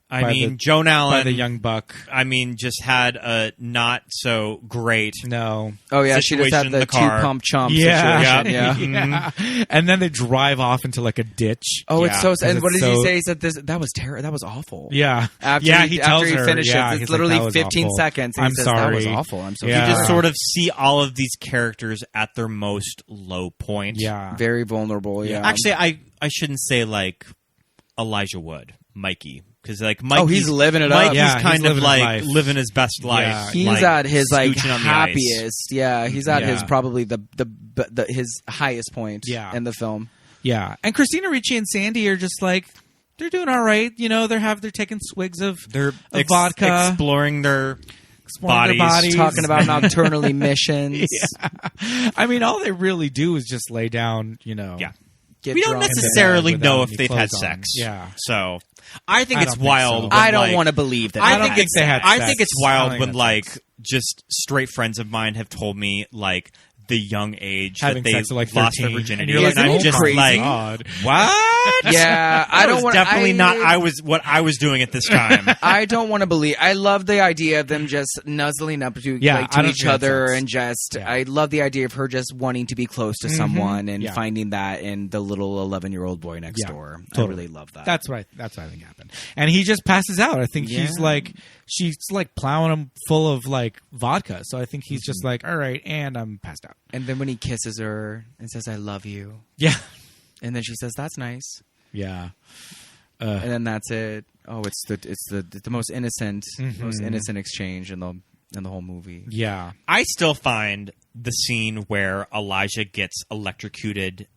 I mean, Joan Allen, by the young buck. I mean, just had a not so great. No. Oh yeah, she just had the two pump chump situation. Yeah. And then they drive off into like a ditch. Oh, it's so. And what did he say? He said that was terrible. That was awful. Yeah. After he finishes, it's literally like, 15 awful. seconds. I'm sorry. That was awful. I'm so sorry. You just sort of see all of these characters at their most low point. Yeah. Very vulnerable. Yeah. Actually, I shouldn't say like Elijah Wood, Mikey. Because like Mike, he's living it Mike up. is kind of like living his best life. Yeah. He's like, at his like happiest. Yeah, he's at his probably the his highest point. In the film. Yeah, and Christina Ricci and Sandy are just like they're doing all right. You know, they're taking swigs of vodka, exploring their bodies, talking about nocturnal emissions. I mean, all they really do is just lay down. You know, we don't necessarily know if they've had sex. Yeah, so. I think it's wild. I don't want to believe that. I think it's wild when like just straight friends of mine have told me like the young age having that they sex at, like, lost 13. their virginity. And you're like, I'm just crazy. like, God. what? Yeah, I don't want. Definitely not. What I was doing at this time. I don't want to believe. I love the idea of them just nuzzling up to each other and just. I love the idea of her just wanting to be close to someone and finding that in the little 11-year-old boy next door. Totally. I really love that. That's what I think happened. And he just passes out. I think she's like plowing him full of like vodka. So I think he's just like, all right, and I'm passed out. And then when he kisses her and says, "I love you," and then she says, "That's nice," and then that's it. Oh, it's the most innocent exchange in the whole movie. Yeah, I still find the scene where Elijah gets electrocuted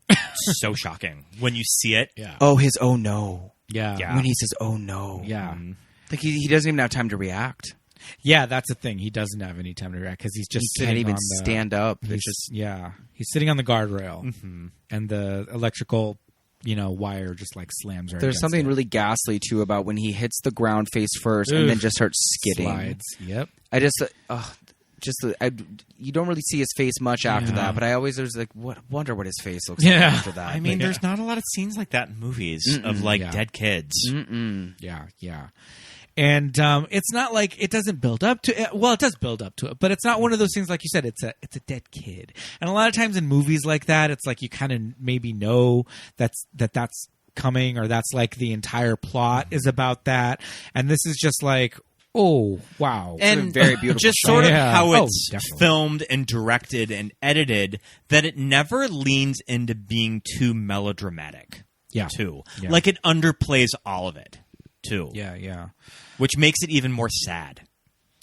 so shocking when you see it. Yeah. Oh, his oh no. Yeah. When he says oh no. Yeah. Like he doesn't even have time to react. Yeah, that's the thing. He doesn't have any time to react because he's just can't even stand up. He's sitting on the guardrail, and the electrical, wire just like slams her. There's something really ghastly too about when he hits the ground face first and then just starts skidding. Slides. Yep. I just. You don't really see his face much after that, but I always wonder what his face looks like after that. I mean, there's not a lot of scenes like that in movies of like dead kids. Yeah. And it's not like it doesn't build up to it. Well, it does build up to it, but it's not one of those things like you said. It's a dead kid, and a lot of times in movies like that, it's like you kind of maybe know that's coming, or that's like the entire plot is about that. And this is just like Oh, wow. And very beautiful just shot. sort of Yeah. how Oh, it's definitely. filmed and directed and edited, that it never leans into being too melodramatic. Yeah. Too. Yeah. Like it underplays all of it, too. Yeah. Which makes it even more sad.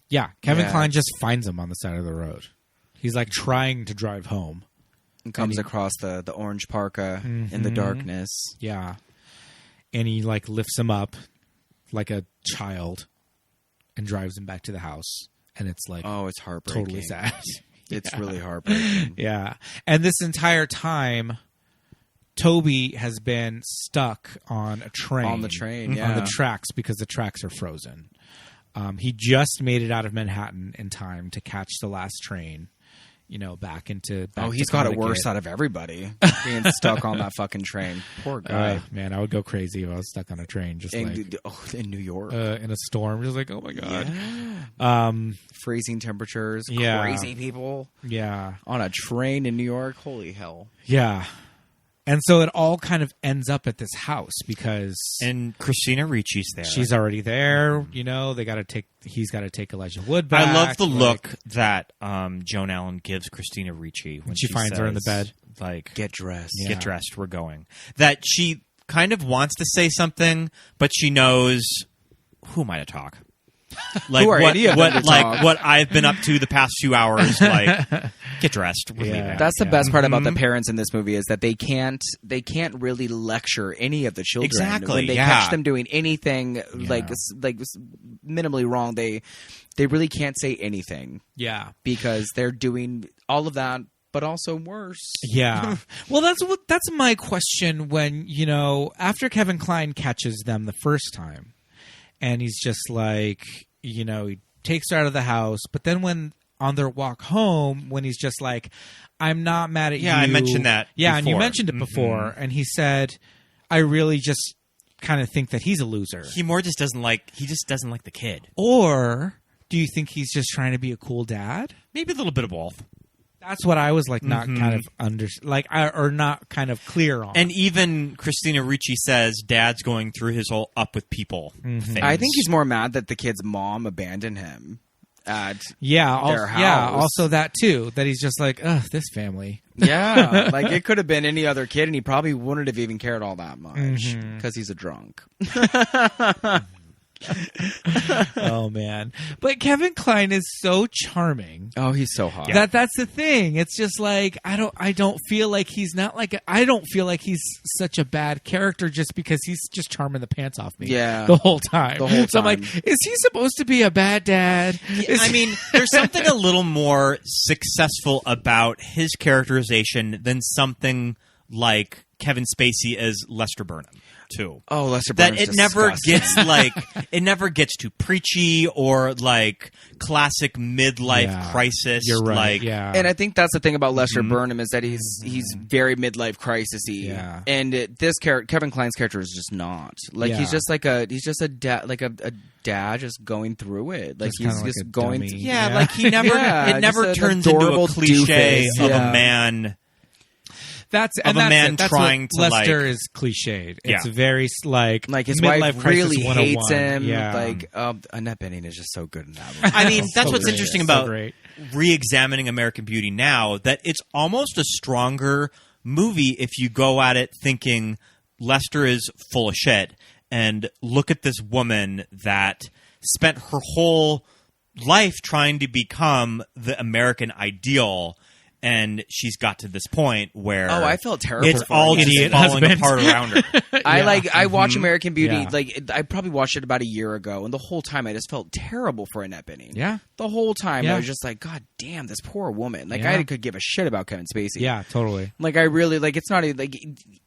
Yeah, Kevin Yeah. Kline just finds him on the side of the road. He's like trying to drive home. And comes across the orange parka in the darkness. Yeah. And he like lifts him up like a child and drives him back to the house. And it's like Oh, it's heartbreaking. totally sad. It's really heartbreaking. Yeah. And this entire time, Toby has been stuck on a train. On the train, On yeah. the tracks because the tracks are frozen. He just made it out of Manhattan in time to catch the last train, back into. Back Oh, to he's got it Connecticut. worse out of everybody being stuck on that fucking train. Poor guy. Man, I would go crazy if I was stuck on a train, just in New York. in a storm. Just like, oh my god. Freezing temperatures. Yeah. Crazy people Yeah. on a train in New York. Holy hell. Yeah. And so it all kind of ends up at this house because And Christina Ricci's there. she's already there. They got to take. He's got to take Elijah Wood back. I love the like- look that Joan Allen gives Christina Ricci when she finds her in the says, bed. Like, Get dressed. Yeah. get dressed, we're going. That she kind of wants to say something, but she knows, who am I to talk? Like Who are any of them to talk? what I've been up to the past few hours. Like, get dressed. We're Yeah. leaving. That's the best part about the parents in this movie is that they can't really lecture any of the children. Exactly, When they yeah. catch them doing anything like minimally wrong, they really can't say anything Yeah. because they're doing all of that, but also worse. Yeah. Well, that's my question when, after Kevin Kline catches them the first time and he's just like, he takes her out of the house, but then when on their walk home, when he's just like, I'm not mad at you. Yeah, I mentioned that Yeah, and you before. mentioned it before. And he said, I really just kind of think that he's a loser. He doesn't like the kid. Or do you think he's just trying to be a cool dad? Maybe a little bit of both. That's what I was like, not kind of or not kind of clear on. And even Christina Ricci says Dad's going through his whole up with people thing. I think he's more mad that the kid's mom abandoned him at their house. Yeah, also that too. That he's just like, ugh, this family. Yeah, like it could have been any other kid, and he probably wouldn't have even cared all that much because he's a drunk. Oh man, but Kevin Kline is so charming. Oh, he's so hot. That's the thing. It's just like I don't feel like he's not like I don't feel like he's such a bad character just because he's just charming the pants off me. Yeah. the whole time. The whole So I'm time. like, is he supposed to be a bad dad? I mean, there's something a little more successful about his characterization than something like Kevin Spacey as Lester Burnham, too. Oh, Lester That Burnham's it never disgusting. it never gets too preachy or like classic midlife crisis. You're right. Like, yeah, And I think that's the thing about Lester Burnham is that he's very midlife crisis-y. Yeah. And this character, Kevin Kline's character, is just not. Like Yeah. he's just a dad, like a dad just going going it. Like Just he's kinda like just a going. dummy. yeah, like he never Yeah, it never just an turns into a adorable cliche doofus. of Yeah. a man. That's of a man that's trying what to, Lester like- is cliched. It's Yeah. very like His midlife wife crisis really 101. hates him. Yeah. Like Annette Bening is just so good in that movie. I mean, that's So what's great. interesting So about great. re-examining American Beauty now, that it's almost a stronger movie if you go at it thinking Lester is full of shit and look at this woman that spent her whole life trying to become the American ideal, and she's got to this point where I felt terrible it's for all her. just Idiot falling husband. apart around her. I watch American Beauty. Yeah. Like I probably watched it about a year ago, and the whole time I just felt terrible for Annette Bening. Yeah. the whole time Yeah. I was just like, God damn, this poor woman. Like Yeah. I could give a shit about Kevin Spacey. Yeah, totally. Like I really like. It's not like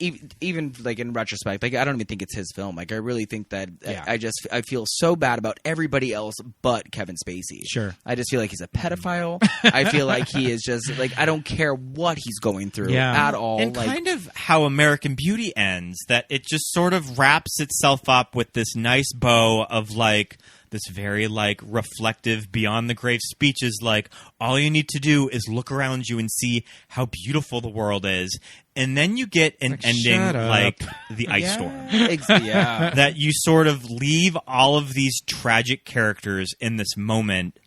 even like in retrospect. Like I don't even think it's his film. Like I really think that Yeah. I feel so bad about everybody else but Kevin Spacey. Sure. I just feel like he's a pedophile. I feel like he is just like I don't care what he's going through Yeah. at all. And like, kind of how American Beauty ends, that it just sort of wraps itself up with this nice bow of like this very like reflective, beyond the grave speech is like, all you need to do is look around you and see how beautiful the world is. And then you get an ending like the ice storm. Yeah. That you sort of leave all of these tragic characters in this moment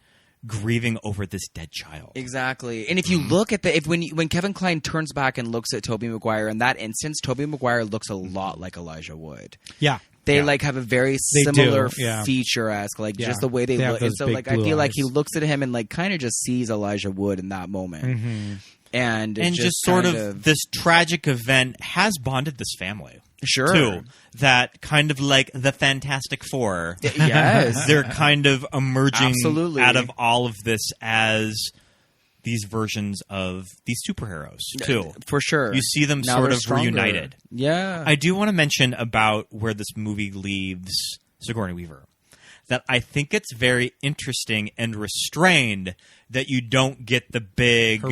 grieving over this dead child. Exactly. And if you look at when Kevin Kline turns back and looks at Tobey Maguire in that instance, Tobey Maguire looks a lot like Elijah Wood. Yeah. They like have a very similar yeah. feature-esque, like just the way they look. And so like I feel like he looks at him and like kind of just sees Elijah Wood in that moment. Mm-hmm. And just sort of this tragic event has bonded this family. Sure. Too. That kind of like the Fantastic Four. Yes. They're kind of emerging Absolutely. out of all of this as these versions of these superheroes, too. For sure. You see them Now sort they're of stronger. reunited. Yeah. I do want to mention about where this movie leaves Sigourney Weaver. That I think it's very interesting and restrained that you don't get the big Her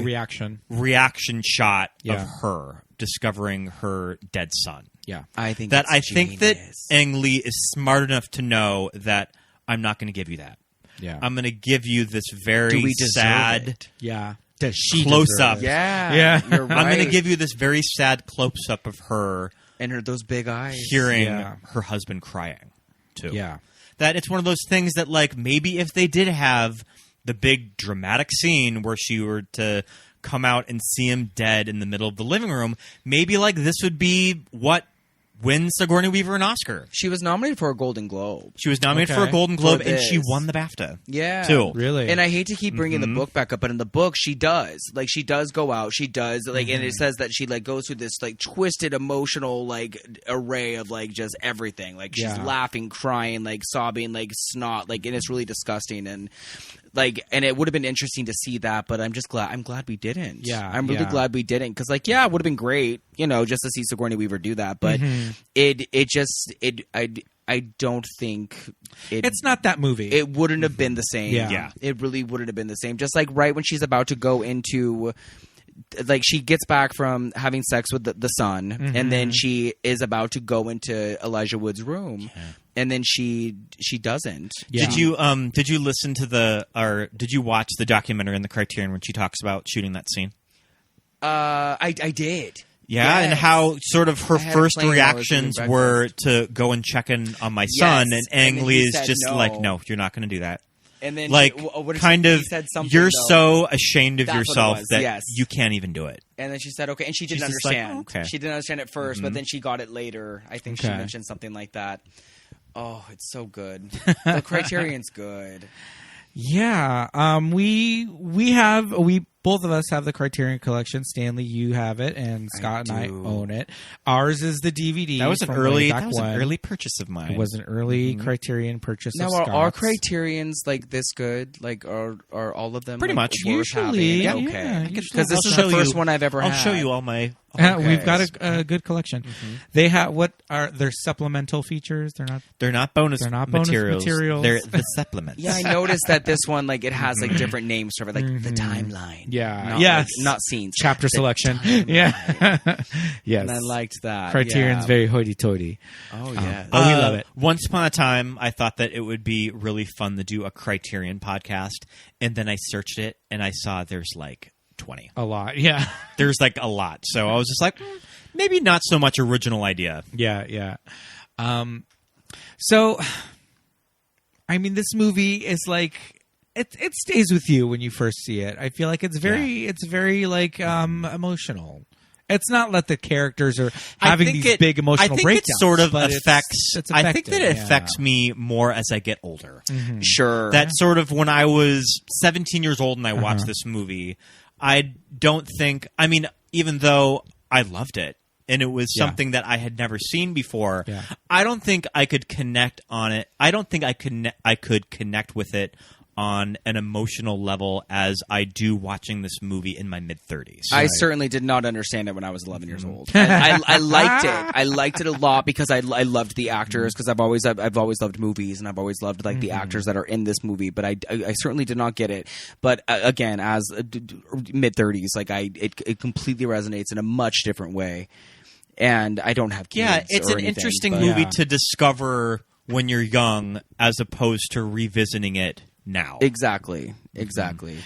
reaction shot Yeah. of her discovering her dead son. Yeah. I think That it's I think that genius. Ang Lee is smart enough to know that I'm not going to give you that. Yeah. I'm going to give you this Do very we deserve sad it? Yeah. Does she close deserve up. it? Yeah. Yeah. You're right. I'm going to give you this very sad close up of her and those big eyes. hearing Yeah. her husband crying too. Yeah. That it's one of those things that like maybe if they did have the big dramatic scene where she were to come out and see him dead in the middle of the living room, maybe like this would be what wins Sigourney Weaver an Oscar. She was nominated for a Golden Globe. She was nominated for Okay. a Golden Globe For and she this. won the BAFTA. Yeah. Too. Really? And I hate to keep bringing the book back up, but in the book she does. Like she does go out. She does like, and it says that she like goes through this like twisted emotional like array of like just everything. Like she's Yeah. laughing, crying, like sobbing, like snot, like, and it's really disgusting. And like, and it would have been interesting to see that, but I'm just glad. I'm glad we didn't. Yeah, I'm really yeah. glad we didn't because like, yeah, it would have been great, you know, just to see Sigourney Weaver do that. But I don't think It's not that movie. it wouldn't have been the same. Yeah. It really wouldn't have been the same. Just like right when she's about to go into, like she gets back from having sex with the son, and then she is about to go into Elijah Wood's room, and then she doesn't. Yeah. Did you listen to did you watch the documentary in the Criterion when she talks about shooting that scene? I did. Yeah, Yes. and how sort of her I had it first playing while I was reactions doing were to go and check in on my son, and and Ang then Lee he is said just no. like, no, you're not going to do that. And then Like, what did kind she, of, he said something, you're though. so ashamed of That's what it yourself was, that yes. you can't even do it. And then she said, okay. And she didn't She's just like, understand. oh, okay. She didn't understand at 1st, but then she got it later. I think she Okay. mentioned something like that. Oh, it's so good. The Criterion's good. Yeah, we both of us have the Criterion Collection. Stanley, you have it, and Scott and I do. own it. Ours is the DVD. That was an from early way back when. early purchase of mine. It was an early Criterion purchase. Now, of are our Scott's. Criterions like this good? Like, are all of them Pretty like, much. worth Usually, having? yeah, Okay, usually. because this I'll is show the first you- one I've ever had. I'll show you all my. We've got a good collection. They have what are their supplemental features? They're not bonus. They're not bonus materials. They're the supplements. Yeah, I noticed that this one, like, it has like different names for it, like the timeline. Yeah. not, Yes. like, not scenes. chapter The selection. timeline. Yeah. Yes. And I liked that. Criterion's yeah. very hoity-toity. Oh yeah. But we love it. Once upon a time, I thought that it would be really fun to do a Criterion podcast, and then I searched it and I saw there's like 20. A lot. Yeah. There's like a lot, so I was just like, maybe not so much original idea. Yeah. So, I mean, this movie is like it stays with you when you first see it. I feel like it's very like emotional. It's not that the characters are having these big emotional breakdowns. I think it sort of but affects. it's I think that it effective, affects me more as I get older. Sure. That sort of when I was 17 years old and I watched this movie, I don't think. I mean, even though I loved it and it was something that I had never seen before, I don't think I could connect on it. I don't think I could connect with it on an emotional level as I do watching this movie in my mid-30s. I certainly did not understand it when I was 11 years old. I liked it. I liked it a lot because I loved the actors because I've always loved movies and I've always loved like the actors that are in this movie. But I certainly did not get it. But again, as mid-30s, like it completely resonates in a much different way. And I don't have kids. Yeah, it's or an anything, interesting but- movie to discover when you're young as opposed to revisiting it now. Exactly.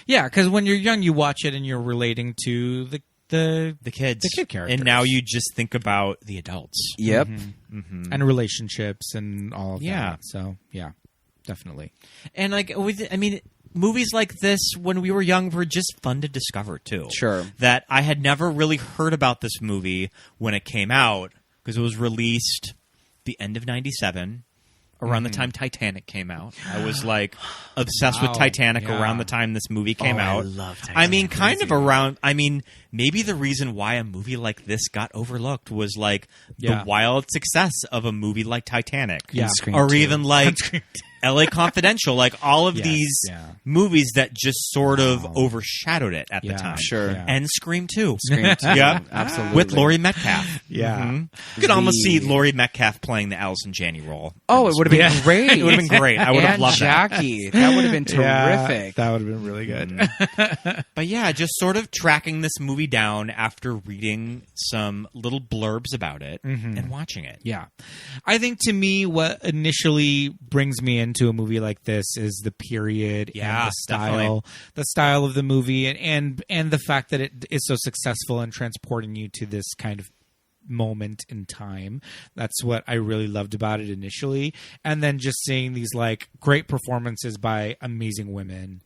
Yeah, because when you're young, you watch it and you're relating to the kids. The kid characters. And now you just think about the adults. Yep. And relationships and all of Yeah. that. So, yeah, definitely. And movies like this when we were young were just fun to discover too. Sure. That I had never really heard about this movie when it came out because it was released the end of 97. Around the time Titanic came out. I was like obsessed with Titanic around the time this movie came out. I love Titanic. I mean, kind of around. I mean, maybe the reason why a movie like this got overlooked was like the wild success of a movie like Titanic. Yeah. Scream Or 2. even like LA Confidential. Like all of Yes, these yeah. movies that just sort of overshadowed it at the Yeah, time. Sure. Yeah. And Scream 2. Scream 2. Yeah. Absolutely. With Laurie Metcalf. Yeah. You could almost see Laurie Metcalf playing the Allison Janney role. Oh, it would have been great. It would have been great. I would have And loved that. Jackie. That would have been Yeah, terrific. that would have been really good. But yeah, just sort of tracking this movie down after reading some little blurbs about it and watching it. Yeah. I think to me, what initially brings me into a movie like this is the period Yeah, and the style of the movie and the fact that it is so successful in transporting you to this kind of moment in time. That's what I really loved about it initially. And then just seeing these like great performances by amazing women.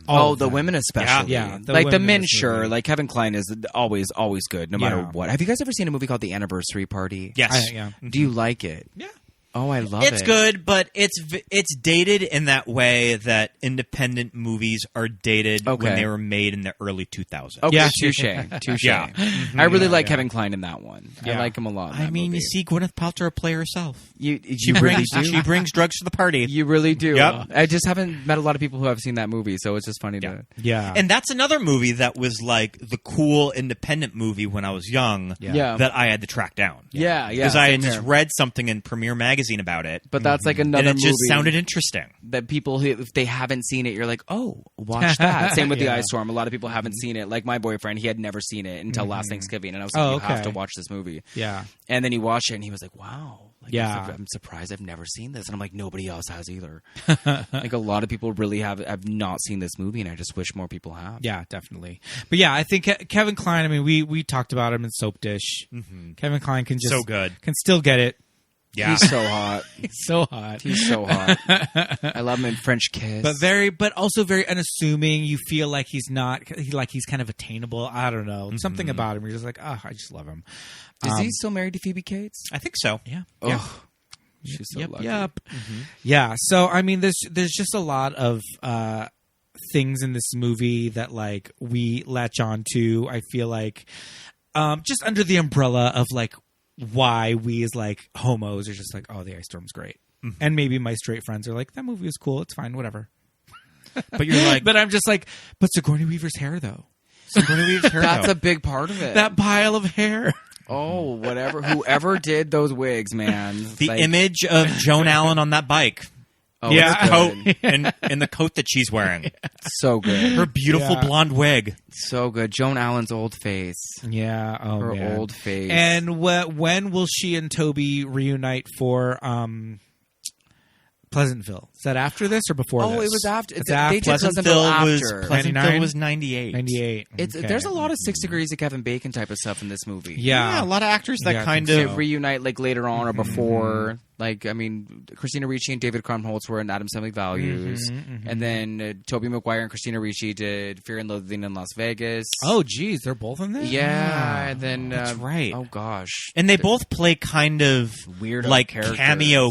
All of the them. women especially. Yeah, the like the women in men, this sure. movie. Like Kevin Kline is always good, no matter Yeah. what. Have you guys ever seen a movie called The Anniversary Party? Yes. Yeah. Do you like it? Yeah. Oh, I love It's it. good, but it's dated in that way that independent movies are dated Okay. when they were made in the early 2000s. Okay, Yeah. touche. Yeah. I really like yeah. Kevin Kline in that one. I Yeah. like him a lot. in I that mean, movie. you see Gwyneth Paltrow play herself. you She really brings do. she brings drugs to the party. You really do. Yep. I just haven't met a lot of people who have seen that movie, so it's just funny to. Yeah. And that's another movie that was like the cool independent movie when I was young Yeah. that I had to track down. Yeah, Because I had same just here. read something in Premiere Magazine about it. But that's like another and it movie just sounded interesting. that people who, if they haven't seen it, you're like, oh, watch that. Same with The Yeah. Ice Storm. A lot of people haven't seen it. Like my boyfriend, he had never seen it until last Thanksgiving, and I was like, Oh, you have okay. to watch this movie. Yeah. And then he watched it, and he was like, wow. Like, Yeah. I'm surprised I've never seen this. And I'm like, nobody else has either. Like a lot of people really have not seen this movie, and I just wish more people have. Yeah, definitely. But yeah, I think Kevin Kline, I mean, we talked about him in Soap Dish. Kevin Kline can just So good. can still get it. Yeah. He's so hot. He's so hot. He's so hot. I love him in French Kiss. But also very unassuming. You feel like he's he's kind of attainable. I don't know. Something about him. You're just like, oh, I just love him. Is he still married to Phoebe Cates? I think so. Yeah. Oh, she's so lucky. Yep. Yeah. So I mean, there's just a lot of things in this movie that like we latch on to. I feel like just under the umbrella of like why we as like homos are just like, oh, The Ice Storm's great, and maybe my straight friends are like, that movie was cool. It's fine, whatever. But you're like, But I'm just like, but Sigourney Weaver's hair though. Sigourney Weaver's hair, That's though. a big part of it. That pile of hair. Oh, whatever. Whoever did those wigs, man. The image of Joan Allen on that bike. Oh, Yeah. it's Coat good. and the coat that she's wearing. So good. Her beautiful Yeah. blonde wig. So good. Joan Allen's old face. Yeah. Oh, Her man. old face. And when will she and Toby reunite for Pleasantville? Is that after this or before this? Oh, it was after. It's They after. did Pleasantville was after. Pleasantville was 98. 98. It's, Okay. There's a lot of 6 Degrees of Kevin Bacon type of stuff in this movie. Yeah. a lot of actors that Yeah, I kind think of so. Reunite like later on or before. Like, I mean, Christina Ricci and David Krumholtz were in Adam's Family Values. And then Tobey Maguire and Christina Ricci did Fear and Loathing in Las Vegas. Oh, geez, they're both in this. Yeah. And then. That's right. Oh, gosh. And they both play kind of Weirdo like characters. cameo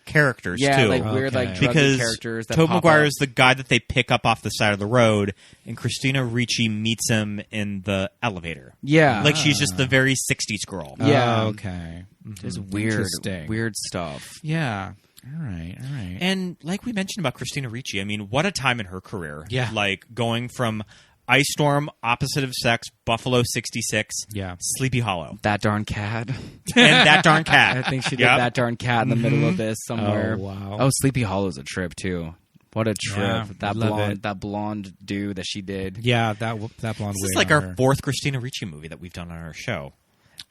characters Yeah, too. like weird, like Okay. druggy because characters that Tobey pop Maguire up. is the guy that they pick up off the side of the road, and Christina Ricci meets him in the elevator. Yeah. Like she's just the very 60s girl. Yeah. Oh, okay. Just weird, Interesting. weird stuff. Yeah. All right. All right. And like we mentioned about Christina Ricci, I mean, what a time in her career. Yeah. Like going from Ice Storm, Opposite of Sex, Buffalo 66, Yeah. Sleepy Hollow, That darn cat. and That Darn Cat. I think she did Yep. that darn cat in the middle of this somewhere. Oh, wow. Oh, Sleepy Hollow's a trip too. What a trip! Yeah, that love blonde, it. that blonde dude that she did. Yeah, that blonde This wig is like on our her. fourth Christina Ricci movie that we've done on our show.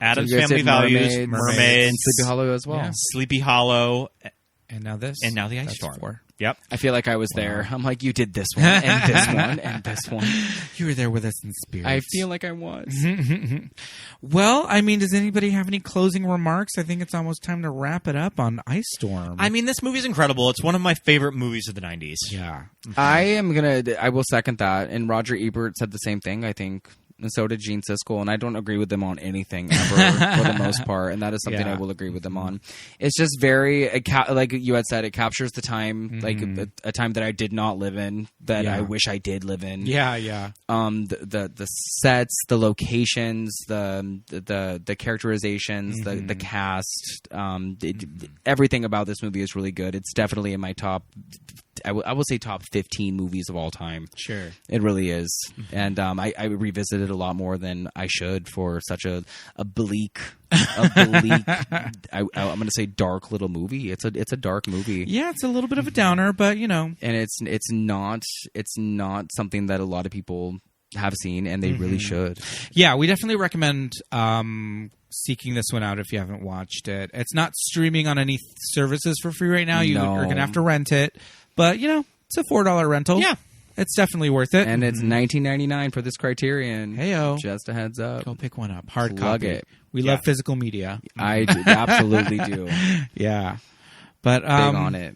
Adam's So you guys Family did Values, and Mermaids, Sleepy Hollow as well. Yeah. Sleepy Hollow, And now this. And now the ice That's storm. 4. Yep. I feel like I was there. I'm like, you did this one, and this one, and this one. You were there with us in spirit. I feel like I was. Well, I mean, does anybody have any closing remarks? I think it's almost time to wrap it up on Ice Storm. I mean, this movie's incredible. It's one of my favorite movies of the 90s. Yeah. I will second that. And Roger Ebert said the same thing, I think. And so did Gene Siskel, and I don't agree with them on anything ever for the most part, and that is something I will agree with them on. It's just very, like you had said, it captures the time, like a time that I did not live in, that I wish I did live in. Yeah. The sets, the locations, the characterizations, the cast, everything about this movie is really good. It's definitely in my top. I will say top 15 movies of all time. Sure. It really is. And I revisit it a lot more than I should for such a bleak, I'm going to say dark little movie. It's a dark movie. Yeah, it's a little bit of a downer, but and it's not something that a lot of people have seen, and they really should. Yeah, we definitely recommend seeking this one out if you haven't watched it. It's not streaming on any services for free right now. You're going to have to rent it. But, it's a $4 rental. Yeah. It's definitely worth it. And it's $19.99 for this Criterion. Heyo. Just a heads up. Go pick one up. Hard Plug copy. it. We love physical media. I do, absolutely do. Yeah. But Big on it.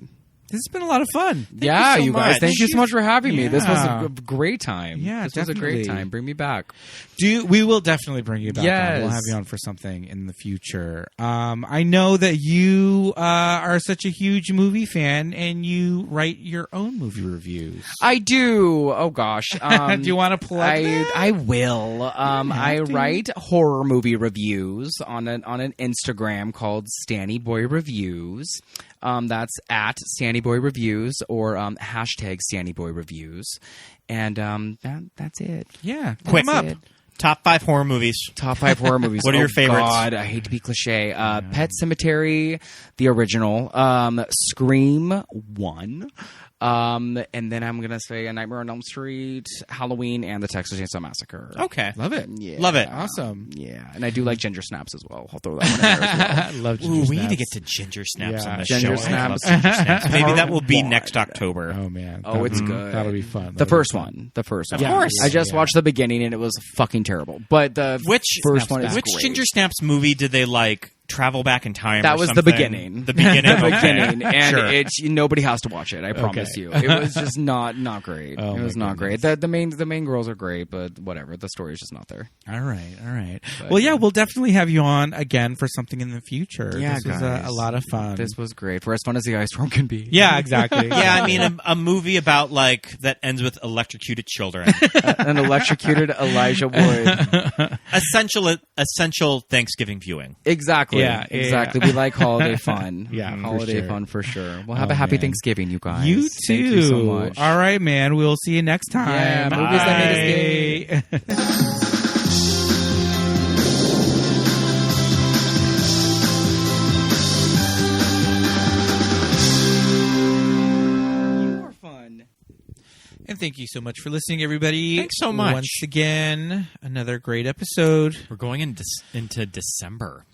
This has been a lot of fun. Thank you so guys. much. Thank you so much for having me. This was Yeah. a great time. Yeah, this was a definitely. great time. Bring me back. We will definitely bring you back on. Yes. We'll have you on for something in the future. I know that you are such a huge movie fan, and you write your own movie reviews. I do. Oh gosh. Do you want to plug that? I will. I write horror movie reviews on an Instagram called Stanny Boy Reviews. That's at Stanny Boy Reviews or hashtag Stanny Boy Reviews. And that's it. Yeah. Quick Come up. It. Top 5 horror movies. Top 5 horror movies. What are your favorites? God, I hate to be cliche. Pet Sematary, the original. Scream 1. And then I'm going to say A Nightmare on Elm Street, Halloween, and the Texas Chainsaw Massacre. Okay. Love it. Yeah. Love it. Awesome. Yeah. And I do like Ginger Snaps as well. I'll throw that one in there as well. Love Ooh, Ginger we need to Snaps. get to Ginger Snaps Yeah. on this Ginger show. I Snaps. love Ginger Snaps. Maybe that will be Part next one. October. Oh, man. Oh, it's That'll be- good. That'll be fun. The first one. The first one. Of course. I just watched the beginning and it was fucking terrible. But the first one is Which great. Ginger Snaps movie did they travel back in time? That or was the something? beginning. The beginning. The okay. beginning, and Sure. it's nobody has to watch it. I promise you, it was just not great. Oh, it was my not great. The main girls are great, but whatever. The story is just not there. All right. But, Well, yeah, we'll definitely have you on again for something in the future. Yeah, this was guys. a lot of fun. This was great for as fun as the ice storm can be. Yeah, exactly. Yeah, I mean, a movie about that ends with electrocuted children. An electrocuted Elijah Wood. Essential Thanksgiving viewing. Exactly. Yeah, exactly. We like holiday fun. Yeah, for holiday sure. fun for sure. Well, have Oh, a happy man. Thanksgiving, you guys. You too. Thank you so much. All right, man. We'll see you next time. Yeah, movies that made us Bye. More fun. And thank you so much for listening, everybody. Thanks so much. Once again, another great episode. We're going into December.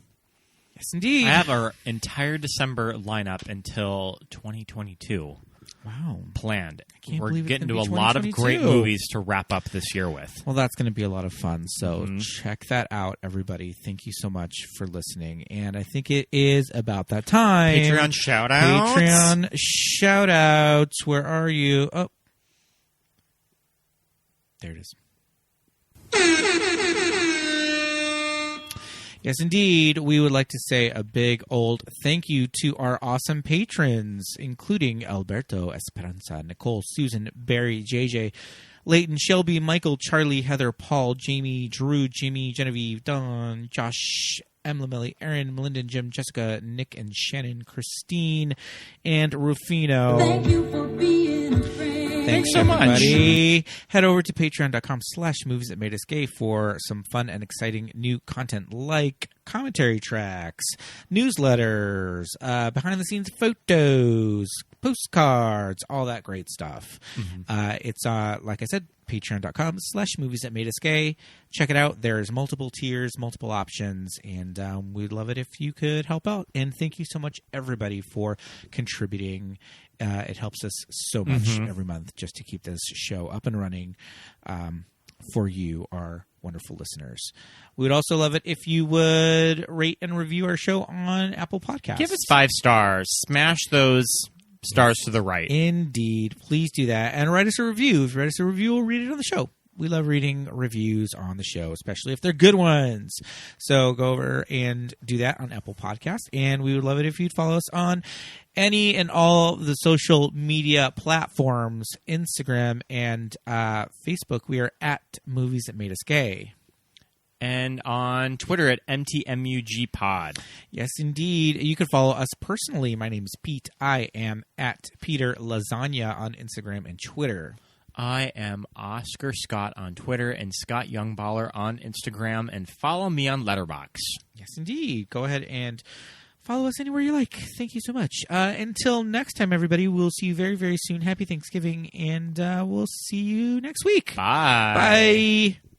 Yes, indeed. I have our entire December lineup until 2022 Wow. planned. can't We're believe it's getting to gonna a be lot of great 2022. movies to wrap up this year with. Well, that's going to be a lot of fun. So check that out, everybody. Thank you so much for listening. And I think it is about that time. Patreon shout-outs. Patreon shout-outs. Where are you? Oh. There it is. Yes, indeed. We would like to say a big old thank you to our awesome patrons, including Alberto, Esperanza, Nicole, Susan, Barry, JJ, Leighton, Shelby, Michael, Charlie, Heather, Paul, Jamie, Drew, Jimmy, Genevieve, Don, Josh, Emma, Millie, Aaron, Melinda, Jim, Jessica, Nick, and Shannon, Christine, and Rufino. Thank you for being a friend. Thanks so much. Everybody. Head over to patreon.com/movies that made us gay for some fun and exciting new content like commentary tracks, newsletters, behind the scenes photos, postcards, all that great stuff. It's like I said, patreon.com/movies that made us gay. Check it out. There's multiple tiers, multiple options, and we'd love it if you could help out. And thank you so much, everybody, for contributing. It helps us so much every month just to keep this show up and running for you, our wonderful listeners. We would also love it if you would rate and review our show on Apple Podcasts. Give us 5 stars. Smash those stars to the right. Indeed. Please do that. And write us a review. If you write us a review, we'll read it on the show. We love reading reviews on the show, especially if they're good ones. So go over and do that on Apple Podcasts. And we would love it if you'd follow us on any and all the social media platforms, Instagram and Facebook. We are at Movies That Made Us Gay. And on Twitter at MTMUGPod. Yes, indeed. You can follow us personally. My name is Pete. I am at Peter Lasagna on Instagram and Twitter. I am Oscar Scott on Twitter and Scott Youngballer on Instagram. And follow me on Letterboxd. Yes, indeed. Go ahead and follow us anywhere you like. Thank you so much. Until next time, everybody, we'll see you very, very soon. Happy Thanksgiving, and we'll see you next week. Bye. Bye.